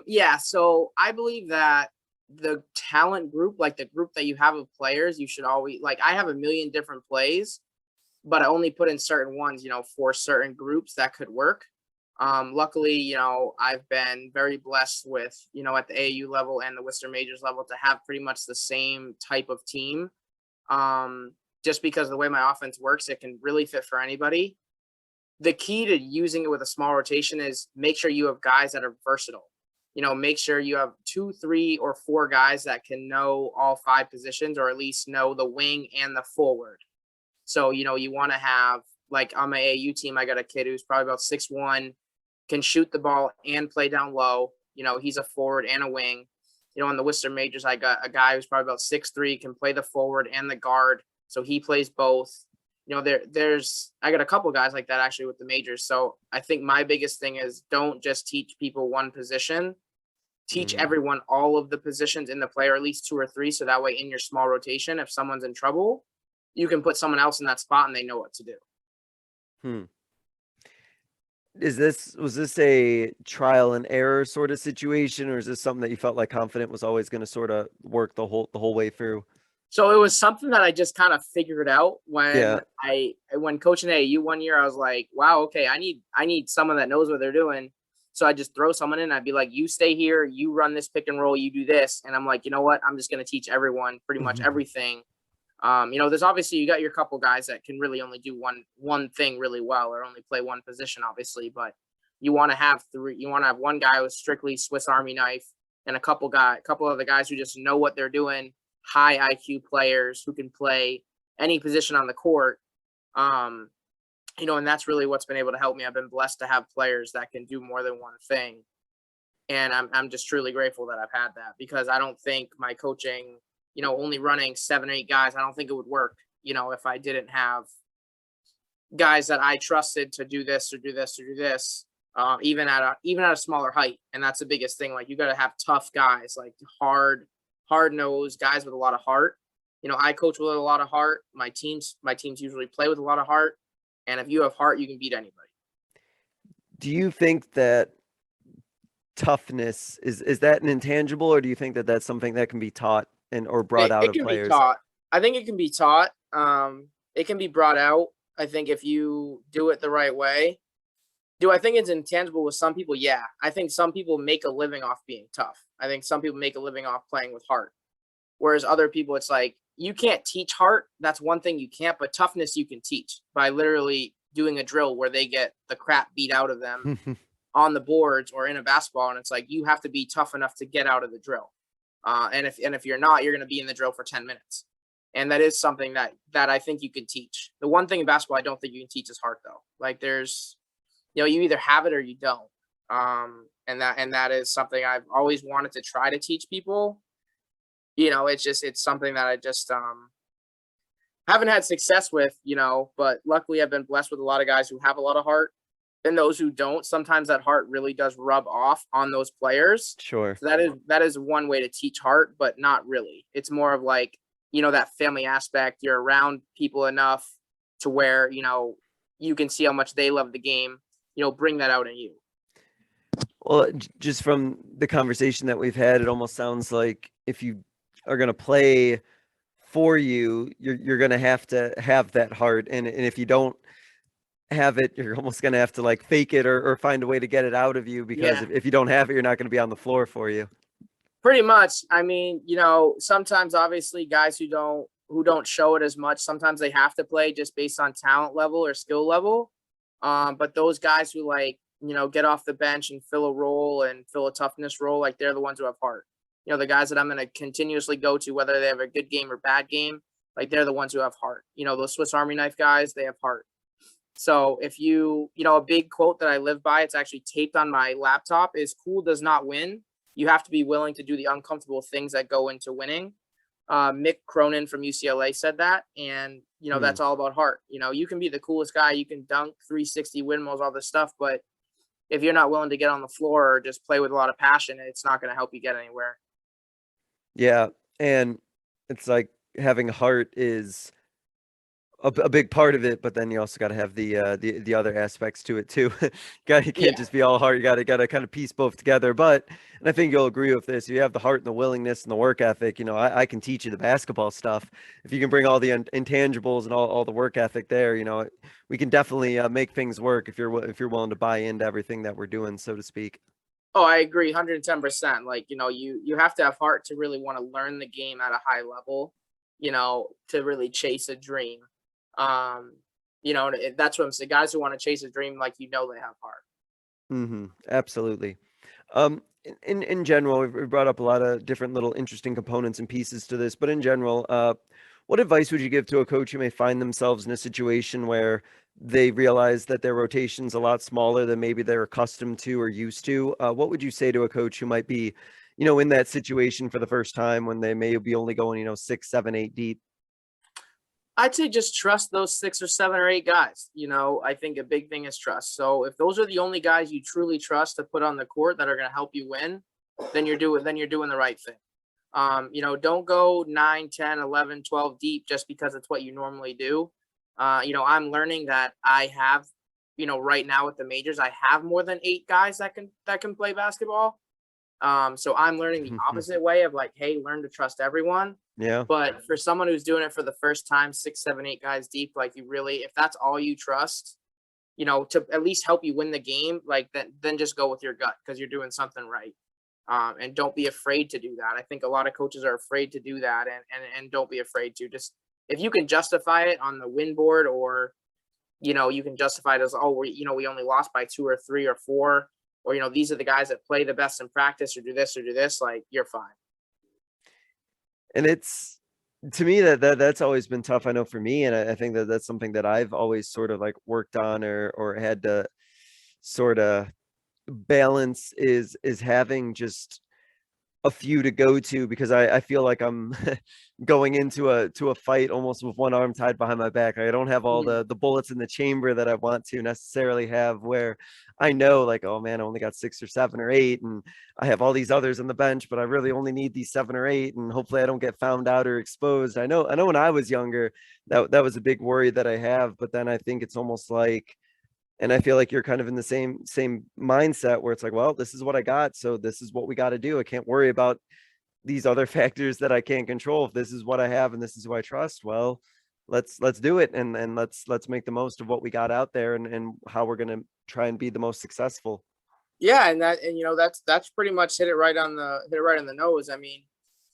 Yeah, so I believe that the talent group, like the group that you have of players, you should always, like, I have a million different plays, but I only put in certain ones, for certain groups that could work. Luckily, I've been very blessed with, at the AAU level and the Worcester Majors level to have pretty much the same type of team. Just because the way my offense works, it can really fit for anybody. The key to using it with a small rotation is make sure you have guys that are versatile. Make sure you have 2, 3, or 4 guys that can know all 5 positions, or at least know the wing and the forward. So, you want to have, like on my AAU team, I got a kid who's probably about 6'1", can shoot the ball and play down low. He's a forward and a wing. On the Worcester Majors, I got a guy who's probably about 6'3", can play the forward and the guard. So he plays both. I got a couple guys like that actually with the majors. So I think my biggest thing is don't just teach people one position. Teach everyone all of the positions in the play, or at least 2 or 3. So that way in your small rotation, if someone's in trouble, you can put someone else in that spot and they know what to do. Was this a trial and error sort of situation, or is this something that you felt like confident was always going to sort of work the whole way through? So it was something that I just kind of figured out when coaching AAU one year. I was like, wow, okay, I need someone that knows what they're doing. So I just throw someone in. I'd be like, you stay here, you run this pick and roll, you do this. And I'm like, you know what? I'm just going to teach everyone pretty much everything. There's obviously, you got your couple guys that can really only do one thing really well, or only play one position, obviously, but you want to have 3. You want to have one guy who's strictly Swiss Army knife, and a couple of the guys who just know what they're doing, high IQ players who can play any position on the court. And that's really what's been able to help me. I've been blessed to have players that can do more than one thing. And I'm just truly grateful that I've had that, because I don't think my coaching, only running 7 or 8 guys, I don't think it would work, if I didn't have guys that I trusted to do this or do this or do this, even at a smaller height. And that's the biggest thing. Like, you got to have tough guys, like hard-nosed guys with a lot of heart. I coach with a lot of heart. My teams usually play with a lot of heart. And if you have heart, you can beat anybody. Do you think that toughness is that an intangible, or do you think that that's something that can be taught or brought out of players? Be taught. I think it can be taught. It can be brought out. I think if you do it the right way. Do I think it's intangible with some people? Yeah. I think some people make a living off being tough. I think some people make a living off playing with heart. Whereas other people, it's like, you can't teach heart. That's one thing you can't, but toughness you can teach by literally doing a drill where they get the crap beat out of them on the boards or in a basketball. And it's like, you have to be tough enough to get out of the drill. And if you're not, you're going to be in the drill for 10 minutes. And that is something that I think you can teach. The one thing in basketball I don't think you can teach is heart, though. Like, there's, you either have it or you don't. And that is something I've always wanted to try to teach people. It's something that I just haven't had success with, but luckily I've been blessed with a lot of guys who have a lot of heart, and those who don't. Sometimes that heart really does rub off on those players. Sure. So that is one way to teach heart, but not really. It's more of like, that family aspect. You're around people enough to where, you can see how much they love the game, bring that out in you. Well, just from the conversation that we've had, it almost sounds like if you are going to play for you, you're going to have that heart. And if you don't have it, you're almost going to have to like fake it or find a way to get it out of you, because if you don't have it, you're not going to be on the floor for you. Pretty much. I mean, sometimes obviously guys who don't show it as much, sometimes they have to play just based on talent level or skill level. But those guys who get off the bench and fill a role and fill a toughness role, like, they're the ones who have heart. The guys that I'm going to continuously go to, whether they have a good game or bad game, like, they're the ones who have heart. Those Swiss Army knife guys, they have heart. So if a big quote that I live by, it's actually taped on my laptop, is cool does not win. You have to be willing to do the uncomfortable things that go into winning. Mick Cronin from UCLA said that. And, that's all about heart. You can be the coolest guy. You can dunk 360 windmills, all this stuff. But if you're not willing to get on the floor or just play with a lot of passion, it's not going to help you get anywhere. Yeah. And it's like having heart is a big part of it, but then you also got to have the other aspects to it too. You Yeah. can't just be all heart. You got to kind of piece both together. But and I think you'll agree with this. If you have the heart and the willingness and the work ethic, I can teach you the basketball stuff. If you can bring all the intangibles and all the work ethic there, we can definitely make things work if you're willing to buy into everything that we're doing, so to speak. Oh, I agree 110%. Like, you have to have heart to really want to learn the game at a high level, to really chase a dream. Um, and that's what I'm saying. Guys who want to chase a dream, like, they have heart. Absolutely. In general, we've brought up a lot of different little interesting components and pieces to this, but in general, what advice would you give to a coach who may find themselves in a situation where they realize that their rotation's a lot smaller than maybe they're accustomed to or used to? What would you say to a coach who might be, in that situation for the first time when they may be only going, 6, 7, 8 deep? I'd say just trust those 6 or 7 or 8 guys. I think a big thing is trust. So if those are the only guys you truly trust to put on the court that are going to help you win, then you're doing the right thing. Don't go 9, 10, 11, 12 deep just because it's what you normally do. I'm learning that I have, right now with the majors, I have more than 8 guys that can play basketball. So I'm learning the opposite way of like, hey, learn to trust everyone. Yeah. But for someone who's doing it for the first time, 6, 7, 8 guys deep, like if that's all you trust, to at least help you win the game, like then just go with your gut because you're doing something right. And don't be afraid to do that. I think a lot of coaches are afraid to do that, and don't be afraid to just, if you can justify it on the win board, or you can justify it as, oh, we only lost by 2 or 3 or 4, or these are the guys that play the best in practice or do this, like, you're fine. And it's, to me, that's always been tough. I know for me, and I think that's something that I've always sort of like worked on or had to sort of balance is having just a few to go to, because I feel like I'm going into a fight almost with one arm tied behind my back. I don't have all the bullets in the chamber that I want to necessarily have, where I know like, oh man, I only got 6 or 7 or 8, and I have all these others on the bench, but I really only need these 7 or 8, and hopefully I don't get found out or exposed. I know when I was younger, that was a big worry that I have, but then I think it's almost like, and I feel like you're kind of in the same mindset where it's like, well, this is what I got, so this is what we got to do. I can't worry about these other factors that I can't control. If this is what I have and this is who I trust, well, let's do it, and let's make the most of what we got out there, and how we're gonna try and be the most successful. Yeah, that's pretty much hit it right on the nose. I mean,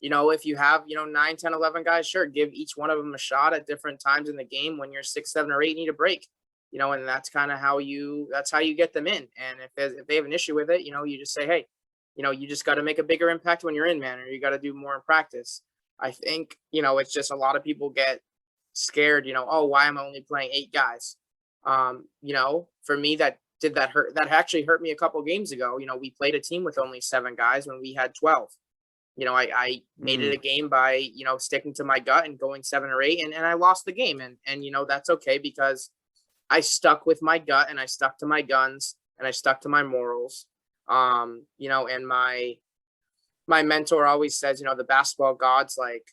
if you have 9, 10, 11 guys, sure, give each one of them a shot at different times in the game. When you're 6, 7, or 8, need a break. And that's kind of how you get them in. And if they have an issue with it, you just say, hey, you just got to make a bigger impact when you're in, man, or you got to do more in practice. I think, it's just a lot of people get scared, oh, why am I only playing 8 guys? For me, that actually hurt me a couple games ago. We played a team with only 7 guys when we had 12. I made it a game by, sticking to my gut and going 7 or 8, and I lost the game. And that's okay, because I stuck with my gut, and I stuck to my guns, and I stuck to my morals. And my mentor always says, the basketball gods like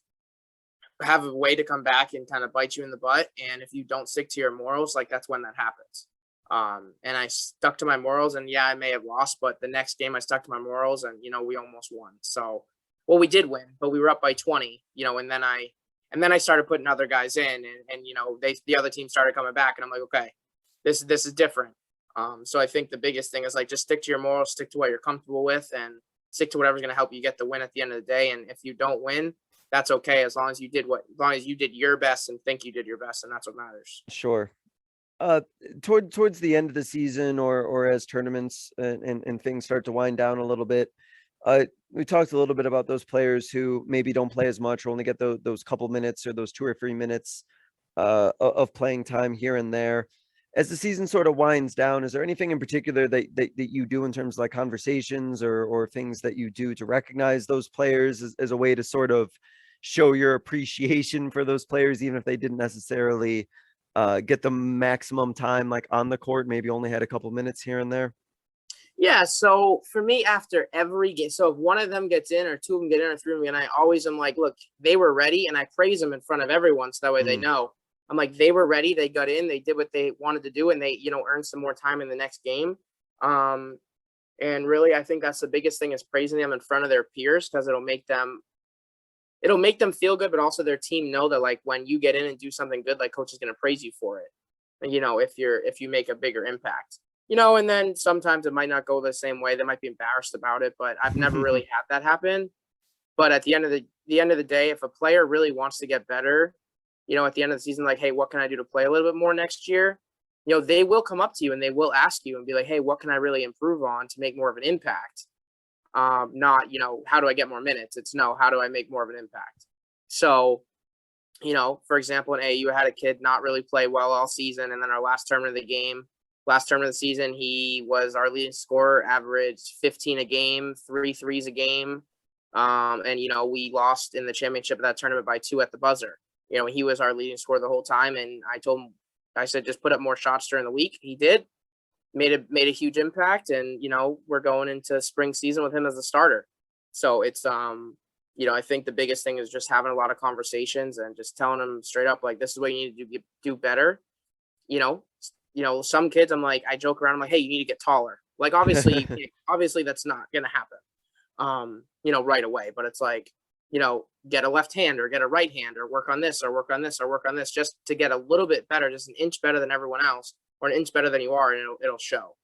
have a way to come back and kind of bite you in the butt. And if you don't stick to your morals, like, that's when that happens. And I stuck to my morals, and yeah, I may have lost, but the next game I stuck to my morals, and, we almost won. So, well, we did win, but we were up by 20, and then I started putting other guys in, and the other team started coming back, and I'm like, okay, this is different. So I think the biggest thing is like, just stick to your morals, stick to what you're comfortable with, and stick to whatever's going to help you get the win at the end of the day. And if you don't win, that's okay, as long as you did your best and think you did your best, and that's what matters. Sure. Towards the end of the season, or as tournaments and things start to wind down a little bit, we talked a little bit about those players who maybe don't play as much, or only get those couple minutes, or those 2 or 3 minutes of playing time here and there. As the season sort of winds down, is there anything in particular that you do in terms of like conversations, or things that you do to recognize those players as a way to sort of show your appreciation for those players, even if they didn't necessarily get the maximum time like on the court, maybe only had a couple minutes here and there? Yeah, so for me, after every game, so if one of them gets in, or 2 of them get in, or 3 of them, and I always am like, look, they were ready, and I praise them in front of everyone, so that way they know. I'm like, they were ready. They got in, they did what they wanted to do, and they, earned some more time in the next game. And really, I think that's the biggest thing is praising them in front of their peers, because it'll make them feel good, but also their team know that, like, when you get in and do something good, like, coach is going to praise you for it. And, if you make a bigger impact, and then sometimes it might not go the same way. They might be embarrassed about it, but I've never really had that happen. But at the end of the day, if a player really wants to get better, at the end of the season, like, hey, what can I do to play a little bit more next year? They will come up to you and they will ask you and be like, hey, what can I really improve on to make more of an impact? Not, how do I get more minutes? It's no, how do I make more of an impact? So, for example, in AAU, I had a kid not really play well all season. And then our last tournament of the season, he was our leading scorer, averaged 15 a game, 3 threes a game. And, we lost in the championship of that tournament by 2 at the buzzer. He was our leading scorer the whole time. And I said, just put up more shots during the week. He did, made a huge impact. And, we're going into spring season with him as a starter. So it's, I think the biggest thing is just having a lot of conversations and just telling them straight up, like, this is what you need to do better. Some kids, I joke around, I'm like, hey, you need to get taller. Like, obviously that's not going to happen, right away. But it's like, get a left hand or get a right hand or work on this or work on this or work on this, just to get a little bit better, just an inch better than everyone else or an inch better than you are. And it'll show.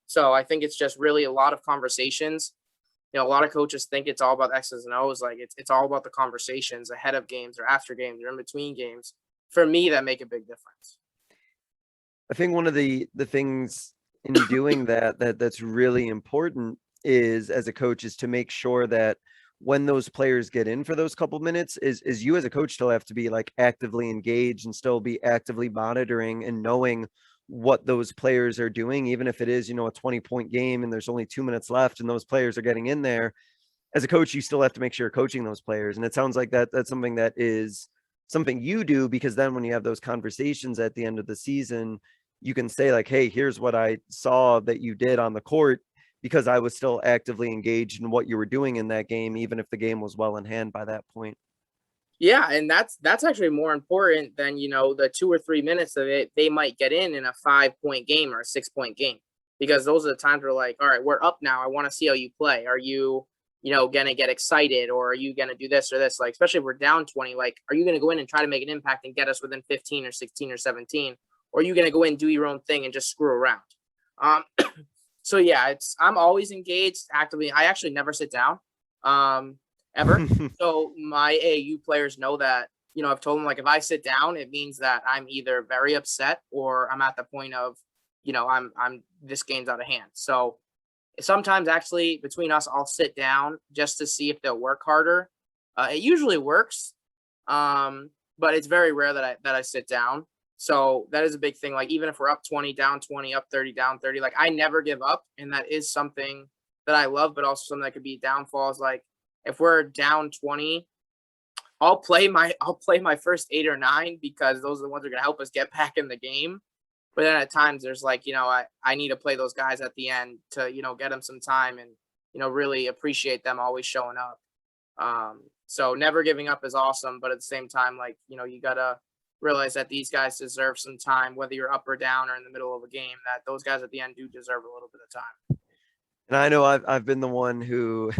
So I think it's just really a lot of conversations. A lot of coaches think it's all about X's and O's. Like, it's all about the conversations ahead of games or after games or in between games. For me, that make a big difference. I think one of the things in doing that's really important is, as a coach, is to make sure that when those players get in for those couple minutes, is you as a coach still have to be, like, actively engaged and still be actively monitoring and knowing what those players are doing, even if it is, a 20-point game and there's only 2 minutes left and those players are getting in there. As a coach, you still have to make sure you're coaching those players. And it sounds like that's something that is something you do, because then when you have those conversations at the end of the season, you can say, like, hey, here's what I saw that you did on the court, because I was still actively engaged in what you were doing in that game, even if the game was well in hand by that point. Yeah, and that's actually more important than, the 2 or 3 minutes that they might get in a 5-point game or a 6-point game, because those are the times where, like, all right, we're up now. I want to see how you play. Are you, going to get excited, or are you going to do this or this? Like, especially if we're down 20, like, are you going to go in and try to make an impact and get us within 15 or 16 or 17? Or are you going to go in, do your own thing and just screw around? So yeah, I'm always engaged actively. I actually never sit down. Ever. So my AAU players know that, I've told them, like, if I sit down, it means that I'm either very upset or I'm at the point of, I'm this game's out of hand. So sometimes, actually, between us, I'll sit down just to see if they'll work harder. It usually works. But it's very rare that I sit down. So that is a big thing. Like, even if we're up 20, down 20, up 30, down 30, like, I never give up. And that is something that I love, but also something that could be downfalls. Like, if we're down 20, I'll play my first 8 or 9, because those are the ones that are going to help us get back in the game. But then at times there's, like, I need to play those guys at the end to, get them some time and, really appreciate them always showing up. So never giving up is awesome. But at the same time, like, you got to realize that these guys deserve some time, whether you're up or down or in the middle of a game, that those guys at the end do deserve a little bit of time. And I know I've been the one who,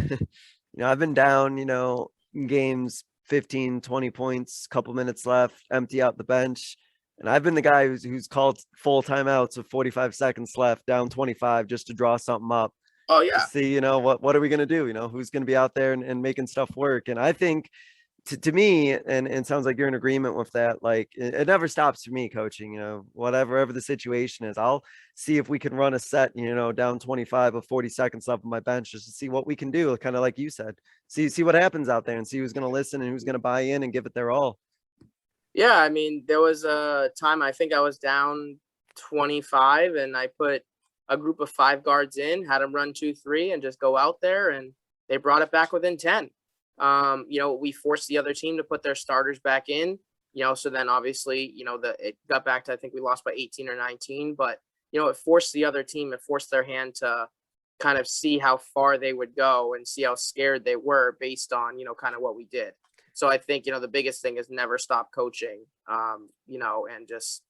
I've been down, in games, 15, 20 points, couple minutes left, empty out the bench. And I've been the guy who's called full timeouts with 45 seconds left, down 25, just to draw something up. Oh yeah. To see, what are we going to do? Who's going to be out there and making stuff work? And I think, to me, and it sounds like you're in agreement with that, like, it never stops for me coaching, whatever the situation is. I'll see if we can run a set, down 25 with 40 seconds left on my bench, just to see what we can do, kind of like you said. See what happens out there and see who's going to listen and who's going to buy in and give it their all. Yeah, I mean, there was a time I think I was down 25 and I put a group of 5 guards in, had them run 2-3 and just go out there, and they brought it back within 10. We forced the other team to put their starters back in, so then obviously, it got back to, I think we lost by 18 or 19, but, it forced the other team, it forced their hand to kind of see how far they would go and see how scared they were based on, kind of what we did. So I think, the biggest thing is never stop coaching, and just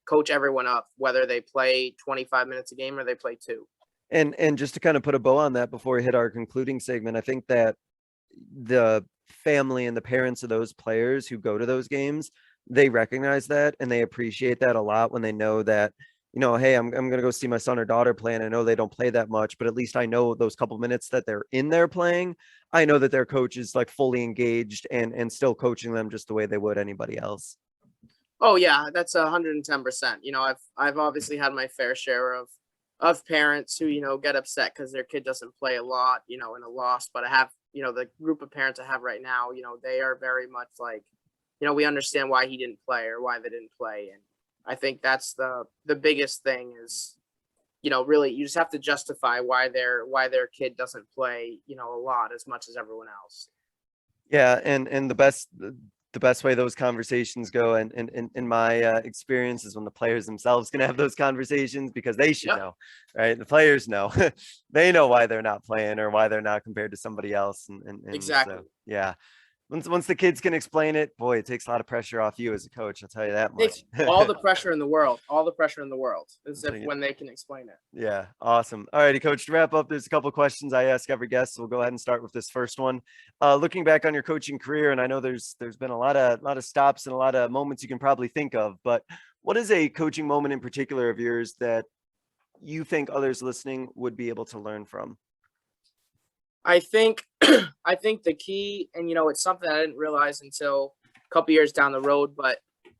coach everyone up, whether they play 25 minutes a game or they play 2. And just to kind of put a bow on that before we hit our concluding segment, I think that the family and the parents of those players who go to those games, they recognize that and they appreciate that a lot when they know that, hey, I'm going to go see my son or daughter play, and I know they don't play that much, but at least I know those couple minutes that they're in there playing, I know that their coach is like fully engaged and still coaching them just the way they would anybody else. Oh yeah, that's 110%. I've obviously had my fair share of parents who, get upset because their kid doesn't play a lot, in a loss. But I have, the group of parents I have right now, they are very much like, we understand why he didn't play or why they didn't play. And I think that's the biggest thing is, really you just have to justify why their kid doesn't play, a lot as much as everyone else. Yeah, and the best way those conversations go, and in my experience, is when the players themselves can have those conversations, because they should know, right? The players know, they know why they're not playing or why they're not compared to somebody else, and Exactly. So, yeah. Once the kids can explain it, boy, it takes a lot of pressure off you as a coach. I'll tell you that much. All the pressure in the world, is when they can explain it. Yeah, awesome. All righty, Coach. To wrap up, there's a couple of questions I ask every guest, so we'll go ahead and start with this first one. Looking back on your coaching career, and I know there's been a lot of stops and a lot of moments you can probably think of, but what is a coaching moment in particular of yours that you think others listening would be able to learn from? I think the key, and it's something I didn't realize until a couple years down the road, but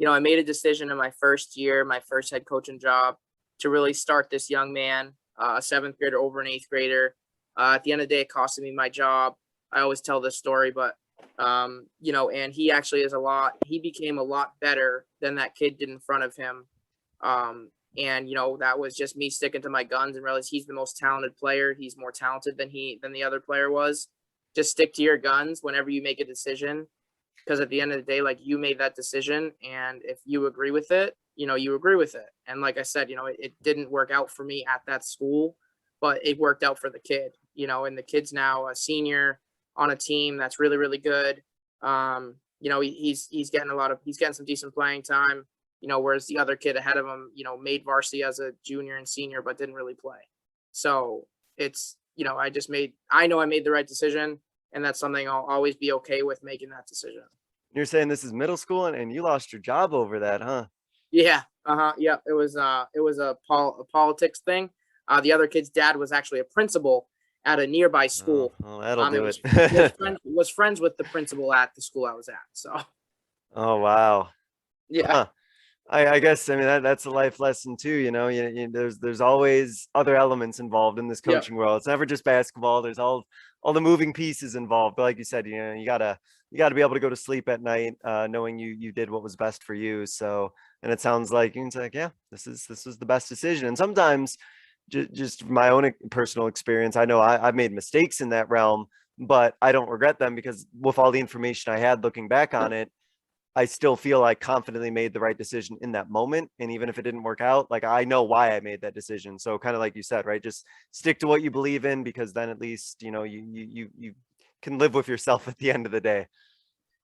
I made a decision in my first year, my first head coaching job, to really start this young man, a 7th grader over an 8th grader. At the end of the day, it costed me my job. I always tell this story, but and he actually he became a lot better than that kid did in front of him. And that was just me sticking to my guns and realize he's the most talented player. He's more talented than the other player was. Just stick to your guns whenever you make a decision, because at the end of the day, like, you made that decision, and if you agree with it, you agree with it. And like I said, it didn't work out for me at that school, but it worked out for the kid. And the kid's now a senior on a team that's really, really good. He's getting some decent playing time. Whereas the other kid ahead of him, made varsity as a junior and senior, but didn't really play. So it's, I know I made the right decision, and that's something I'll always be okay with, making that decision. You're saying this is middle school, and you lost your job over that, huh? Yeah. Yeah. It was a politics thing. The other kid's dad was actually a principal at a nearby school. Oh, that'll do it. Was friends with the principal at the school I was at. So. Oh, wow. Yeah. Huh. I guess, I mean, that's a life lesson too, there's always other elements involved in this coaching world. It's never just basketball. There's all the moving pieces involved. But like you said, you gotta be able to go to sleep at night, knowing you did what was best for you. So, and it sounds like it's like, yeah, this was the best decision. And sometimes just my own personal experience, I know I've made mistakes in that realm, but I don't regret them, because with all the information I had looking back on it, I still feel I confidently made the right decision in that moment. And even if it didn't work out, like, I know why I made that decision. So kind of like you said, right, just stick to what you believe in, because then at least, you can live with yourself at the end of the day.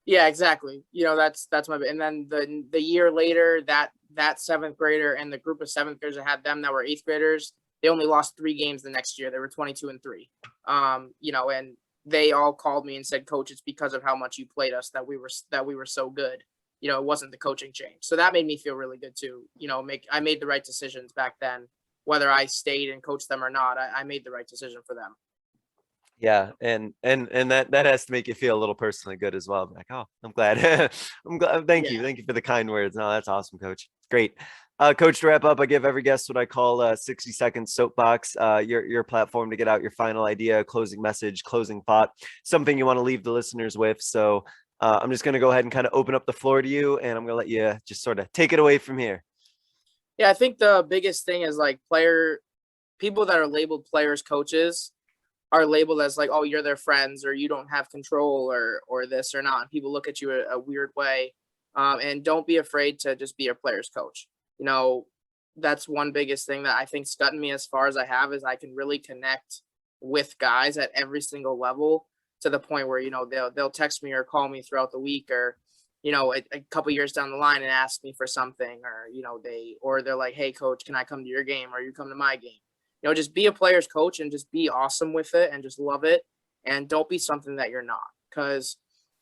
Yeah, exactly. That's my, and then the year later, that 7th grader and the group of 7th graders that had them that were 8th graders, they only lost 3 games the next year. They were 22-3. And they all called me and said, "Coach, it's because of how much you played us that we were so good. It wasn't the coaching change." So that made me feel really good too. I made the right decisions back then, whether I stayed and coached them or not. I made the right decision for them. Yeah, and that has to make you feel a little personally good as well. Like, oh, I'm glad. I'm glad. Thank you for the kind words. No, that's awesome, Coach. Great. Coach, to wrap up, I give every guest what I call a 60-second soapbox, your platform to get out your final idea, closing message, closing thought, something you want to leave the listeners with. So I'm just going to go ahead and kind of open up the floor to you, and I'm going to let you just sort of take it away from here. Yeah, I think the biggest thing is, like, people that are labeled players, coaches, are labeled as like, oh, you're their friends, or you don't have control, or this or not. And people look at you a weird way. And don't be afraid to just be your player's coach. That's one biggest thing that I think's gotten me as far as I have, is I can really connect with guys at every single level to the point where, they'll text me or call me throughout the week, or, a couple years down the line and ask me for something, or they're like, hey coach, can I come to your game, or you come to my game? Just be a player's coach and just be awesome with it and just love it. And don't be something that you're not. Because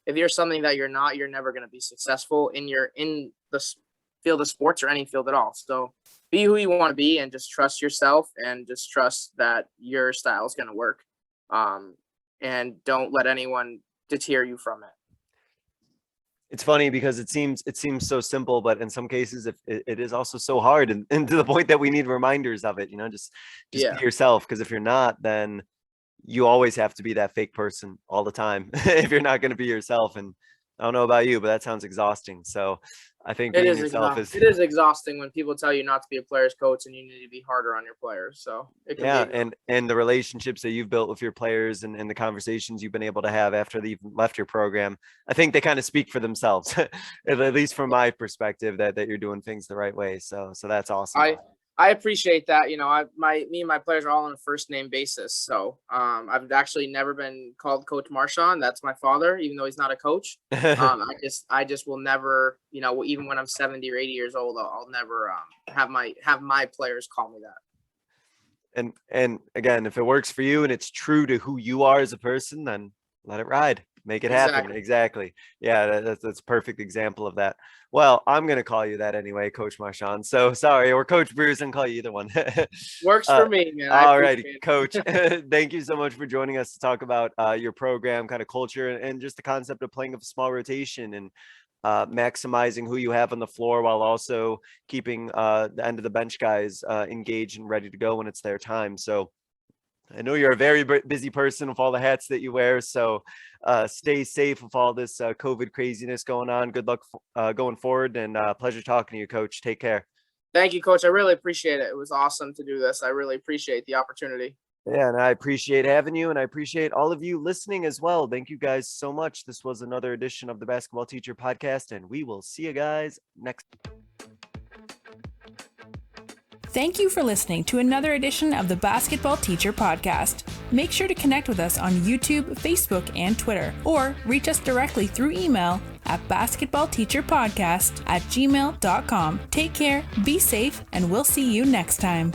if you're something that you're not, you're never going to be successful in the field of sports or any field at all. So be who you want to be and just trust yourself and just trust that your style is going to work. And don't let anyone deter you from it. It's funny because it seems so simple, but in some cases it is also so hard, and to the point that we need reminders of it, just be yourself. Because if you're not, then you always have to be that fake person all the time if you're not going to be yourself. And I don't know about you, but that sounds exhausting. So I think it is exhausting when people tell you not to be a player's coach and you need to be harder on your players. So it can and the relationships that you've built with your players and the conversations you've been able to have after they've left your program, I think they kind of speak for themselves, at least from my perspective, that you're doing things the right way. So that's awesome. I appreciate that. Me and my players are all on a first name basis. So I've actually never been called Coach Marchand. That's my father, even though he's not a coach. I just will never, even when I'm 70 or 80 years old, I'll never have my players call me that. And again, if it works for you and it's true to who you are as a person, then let it ride. Make it happen. Exactly. Yeah, that's a perfect example of that. Well, I'm going to call you that anyway, Coach Marchand. So sorry, or Coach Bruce, and call you either one. Works for me, man. All right, Coach. Thank you so much for joining us to talk about your program, kind of culture, and just the concept of playing a small rotation and maximizing who you have on the floor while also keeping the end of the bench guys engaged and ready to go when it's their time. So I know you're a very busy person with all the hats that you wear. So stay safe with all this COVID craziness going on. Good luck going forward, and pleasure talking to you, Coach. Take care. Thank you, Coach. I really appreciate it. It was awesome to do this. I really appreciate the opportunity. Yeah, and I appreciate having you, and I appreciate all of you listening as well. Thank you guys so much. This was another edition of the Basketball Teacher Podcast, and we will see you guys next. Thank you for listening to another edition of the Basketball Teacher Podcast. Make sure to connect with us on YouTube, Facebook, and Twitter, or reach us directly through email at basketballteacherpodcast@gmail.com. Take care, be safe, and we'll see you next time.